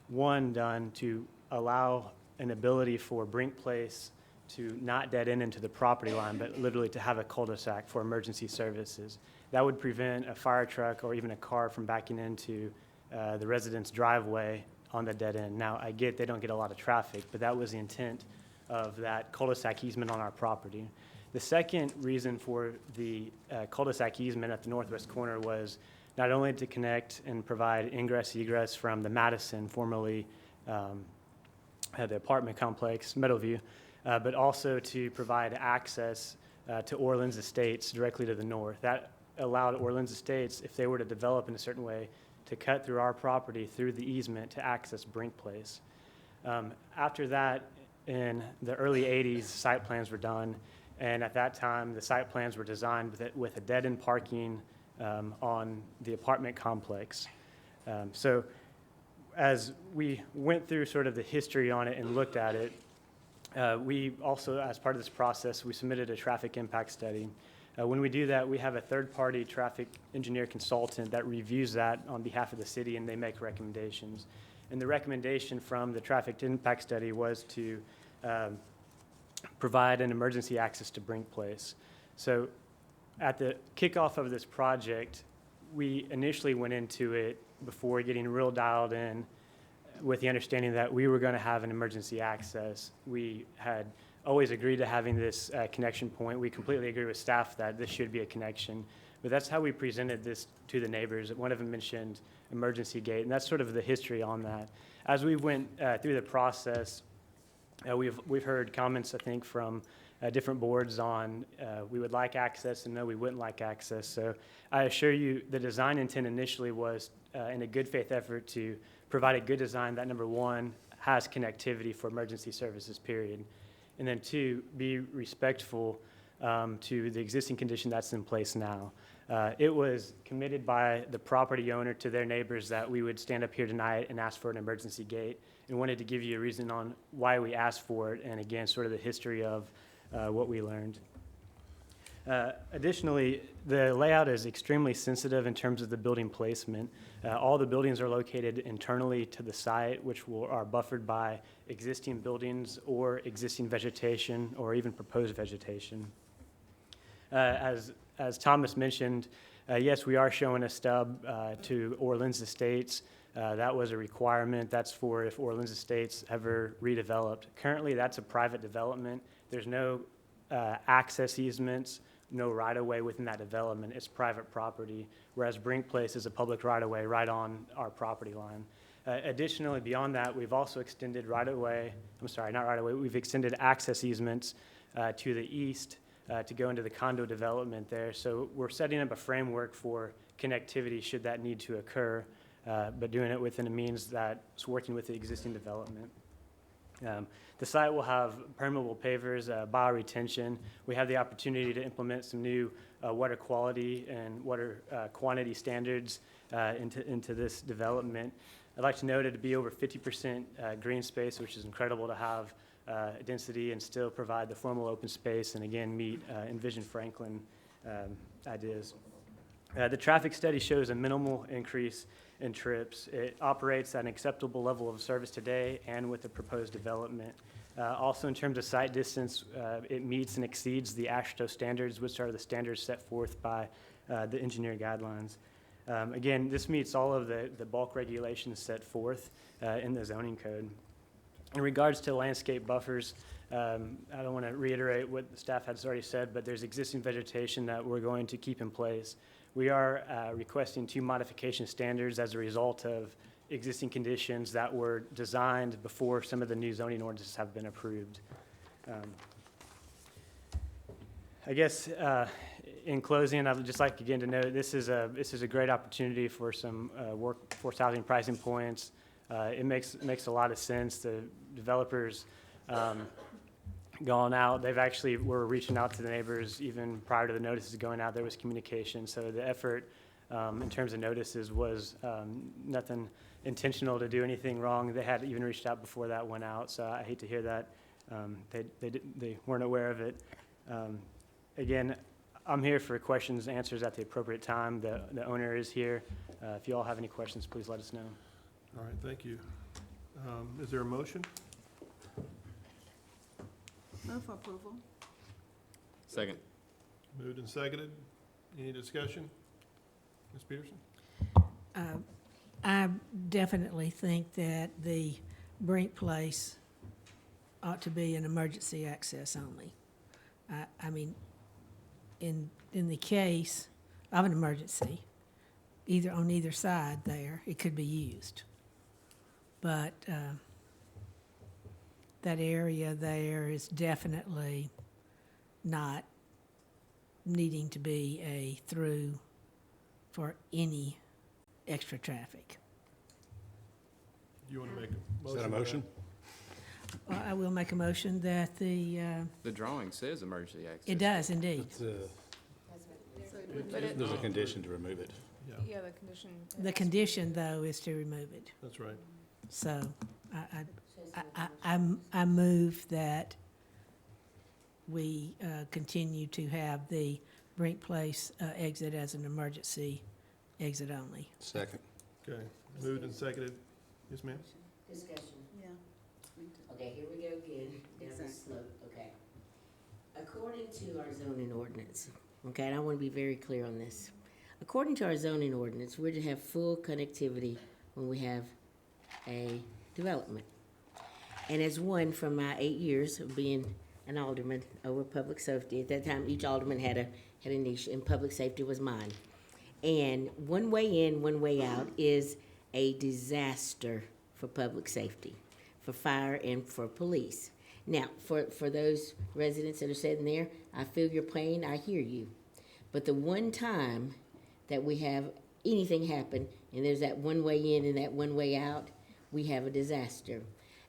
one, done to allow an ability for Brink Place to not dead end into the property line, but literally to have a cul-de-sac for emergency services. That would prevent a fire truck or even a car from backing into the resident's driveway on the dead end. Now, I get they don't get a lot of traffic, but that was the intent of that cul-de-sac easement on our property. The second reason for the cul-de-sac easement at the northwest corner was not only to connect and provide ingress-egress from the Madison, formerly the apartment complex, Meadowview, but also to provide access to Orleans Estates directly to the north. That allowed Orleans Estates, if they were to develop in a certain way, to cut through our property through the easement to access Brink Place. After that, in the early 80s, site plans were done, and at that time, the site plans were designed with a dead-end parking on the apartment complex. So as we went through sort of the history on it and looked at it, We also, as part of this process, we submitted a traffic impact study. When we do that, we have a third-party traffic engineer consultant that reviews that on behalf of the city, and they make recommendations. And the recommendation from the traffic impact study was to provide an emergency access to Brink Place. So at the kickoff of this project, we initially went into it before getting real dialed in with the understanding that we were going to have an emergency access. We had always agreed to having this connection point. We completely agree with staff that this should be a connection, but that's how we presented this to the neighbors. One of them mentioned emergency gate, and that's sort of the history on that. As we went through the process, we've heard comments, I think, from different boards on we would like access and no, we wouldn't like access. So I assure you the design intent initially was in a good faith effort to provide a good design that, number one, has connectivity for emergency services, period. And then two, be respectful to the existing condition that's in place now. It was committed by the property owner to their neighbors that we would stand up here tonight and ask for an emergency gate, and wanted to give you a reason on why we asked for it, and again, sort of the history of what we learned. Additionally, the layout is extremely sensitive in terms of the building placement. All the buildings are located internally to the site, which are buffered by existing buildings or existing vegetation or even proposed vegetation. As Thomas mentioned, yes, we are showing a stub to Orleans Estates. That was a requirement. That's for if Orleans Estates ever redeveloped. Currently, that's a private development. There's no access easements, no right-of-way within that development. It's private property, whereas Brink Place is a public right-of-way right on our property line. Additionally, beyond that, we've also extended we've extended access easements to the east to go into the condo development there. So we're setting up a framework for connectivity should that need to occur, but doing it within a means that's working with the existing development. The site will have permeable pavers, bioretention. We have the opportunity to implement some new water quality and water quantity standards into this development. I'd like to note it to be over 50% green space, which is incredible to have density and still provide the formal open space and again meet Envision Franklin ideas. The traffic study shows a minimal increase in trips. It operates at an acceptable level of service today and with the proposed development. Also, in terms of site distance, it meets and exceeds the AASHTO standards, which are the standards set forth by the engineering guidelines. Again, this meets all of the bulk regulations set forth in the zoning code. In regards to landscape buffers, I don't want to reiterate what the staff has already said, but there's existing vegetation that we're going to keep in place. We are requesting 2 modification standards as a result of existing conditions that were designed before some of the new zoning ordinances have been approved. I guess in closing, I would just like again to note this is a great opportunity for some workforce housing pricing points. It makes a lot of sense. The developers gone out. We're reaching out to the neighbors even prior to the notices going out. There was communication. So the effort in terms of notices was nothing intentional to do anything wrong. They had even reached out before that went out. So I hate to hear that. They weren't aware of it. Again, I'm here for questions and answers at the appropriate time. The owner is here. If you all have any questions, please let us know. All right, thank you. Is there a motion? Move for approval. Second. Moved and seconded. Any discussion? Ms. Peterson? I definitely think that the Brink Place ought to be an emergency access only. I mean, in the case of an emergency, either on either side there, it could be used. But that area there is definitely not needing to be a through for any extra traffic. Do you want to make a motion? Is that a motion? Well, I will make a motion that the drawing says emergency access. it does indeed. There's a condition to remove it. Yeah, the condition. The condition, though, is to remove it. that's right. So I move that we continue to have the Brink Place exit as an emergency exit only. Second. Okay, moved and seconded. Yes, ma'am? Discussion. Yeah. Okay, here we go again, down the Exactly. slope, okay. According to our zoning ordinance, okay, and I want to be very clear on this. According to our zoning ordinance, we're to have full connectivity when we have a development. And as one from my 8 years of being an alderman over public safety, at that time, each alderman had a niche, and public safety was mine. And one way in, one way out is a disaster for public safety, for fire and for police. Now, for those residents that are sitting there, I feel your pain, I hear you. But the one time that we have anything happen, and there's that one way in and that one way out, we have a disaster.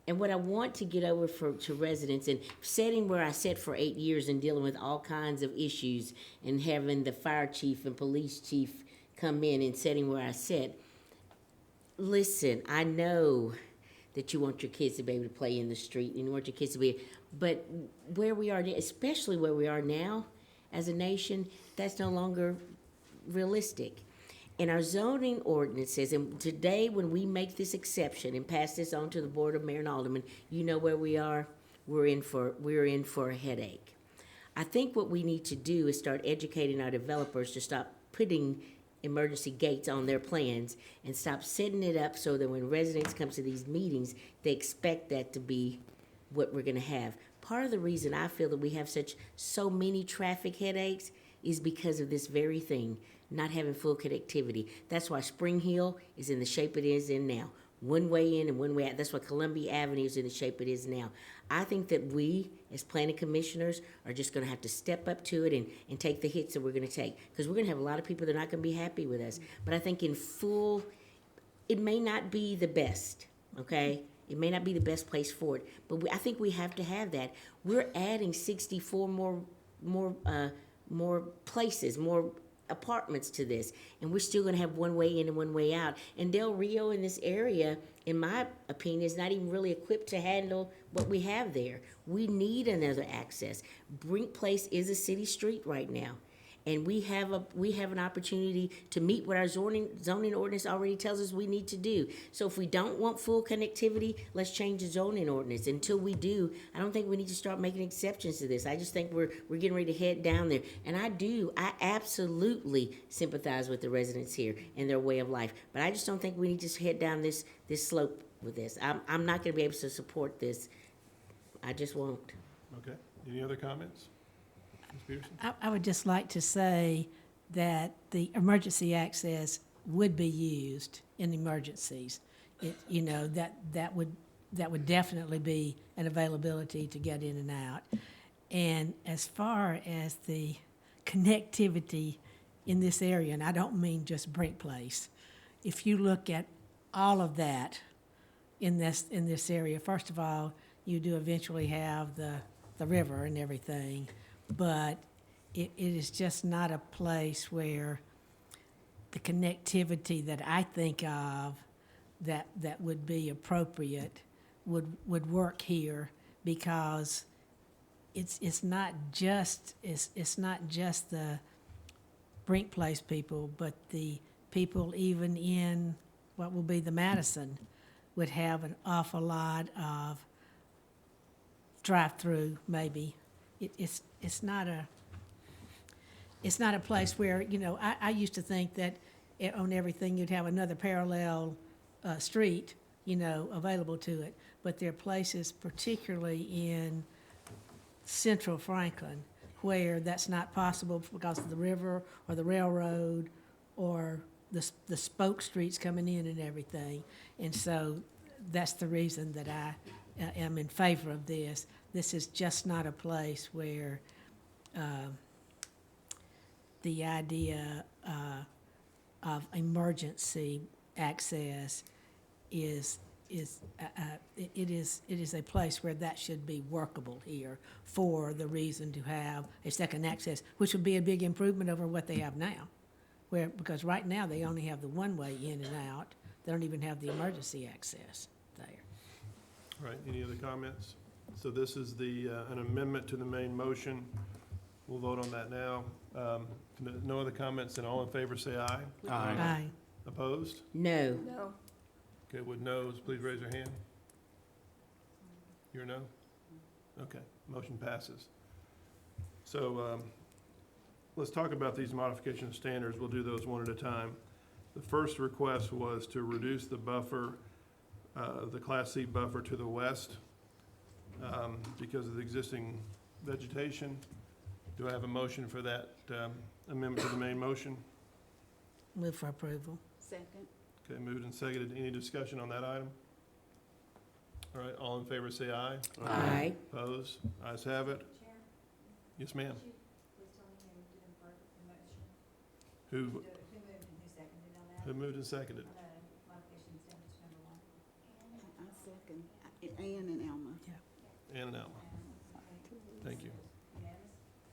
And what I want to get over to residents, and sitting where I sat for 8 years and dealing with all kinds of issues, and having the fire chief and police chief come in and sitting where I sit, listen, I know that you want your kids to be able to play in the street, and you want your kids to be, but where we are, especially where we are now as a nation, that's no longer realistic. And our zoning ordinance says, and today when we make this exception and pass this on to the Board of Mayor and Aldermen, you know where we are? We're in for a headache. I think what we need to do is start educating our developers to stop putting emergency gates on their plans and stop setting it up so that when residents come to these meetings, they expect that to be what we're gonna have. Part of the reason I feel that we have so many traffic headaches is because of this very thing, not having full connectivity. That's why Spring Hill is in the shape it is in now. One way in and one way out. That's why Columbia Avenue is in the shape it is now. I think that we, as planning commissioners, are just gonna have to step up to it and take the hits that we're gonna take. Because we're gonna have a lot of people that are not gonna be happy with us. But I think it may not be the best, okay? It may not be the best place for it, but I think we have to have that. We're adding 64 more places, more apartments to this, and we're still gonna have one way in and one way out. And Del Rio in this area, in my opinion, is not even really equipped to handle what we have there. We need another access. Brink Place is a city street right now. And we have an opportunity to meet what our zoning ordinance already tells us we need to do. So if we don't want full connectivity, let's change the zoning ordinance. Until we do, I don't think we need to start making exceptions to this. I just think we're getting ready to head down there. And I absolutely sympathize with the residents here and their way of life. But I just don't think we need to head down this slope with this. I'm not gonna be able to support this. I just won't. Okay, any other comments? Ms. Peterson? I would just like to say that the emergency access would be used in emergencies. That would definitely be an availability to get in and out. And as far as the connectivity in this area, and I don't mean just Brink Place, if you look at all of that in this area, first of all, you do eventually have the river and everything, but it is just not a place where the connectivity that I think of that would be appropriate would work here, because it's not just the Brink Place people, but the people even in what will be the Madison would have an awful lot of drive-through maybe. It's not a place where, I used to think that on everything you'd have another parallel street, available to it. But there are places, particularly in central Franklin, where that's not possible because of the river or the railroad or the spoke streets coming in and everything. And so that's the reason that I am in favor of this. This is just not a place where the idea of emergency access is a place where that should be workable here for the reason to have a second access, which would be a big improvement over what they have now. Because right now they only have the one-way in and out. They don't even have the emergency access there. All right, any other comments? So this is an amendment to the main motion. We'll vote on that now. No other comments, and all in favor say aye. Aye. Opposed? No. No. Okay, with noes, please raise your hand. You're a no? Okay, motion passes. So, let's talk about these modification standards. We'll do those one at a time. The first request was to reduce the buffer, the Class C buffer to the west, because of the existing vegetation. Do I have a motion for that, amendment to the main motion? Move for approval. Second. Okay, moved and seconded. Any discussion on that item? All right, all in favor say aye. Aye. Opposed? Ayes have it. Yes, ma'am. Who moved and seconded? I second. Ann and Alma. Ann and Alma. Thank you.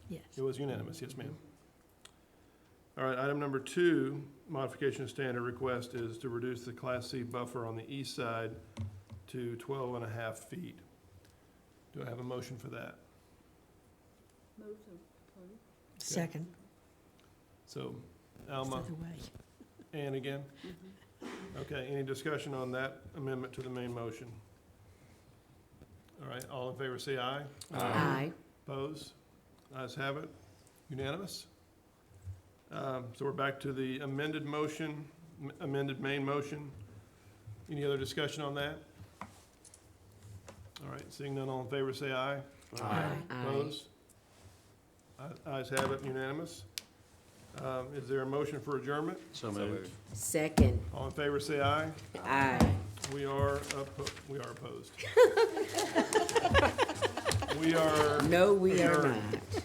Yes. It was unanimous, yes, ma'am. All right, item number 2, modification standard request is to reduce the Class C buffer on the east side to 12.5 feet. Do I have a motion for that? Move to approve. Second. So, It's Alma, the other way. Ann again? Okay, any discussion on that amendment to the main motion? All right, all in favor say aye. Aye. Opposed? Ayes have it. Unanimous? So we're back to the amended motion, amended main motion. Any other discussion on that? All right, seeing none, all in favor say aye. Aye. Opposed? Ayes have it, unanimous. Is there a motion for adjournment? So moved. Second. All in favor say aye. Aye. We are opposed. We are No, we are adjourned. not.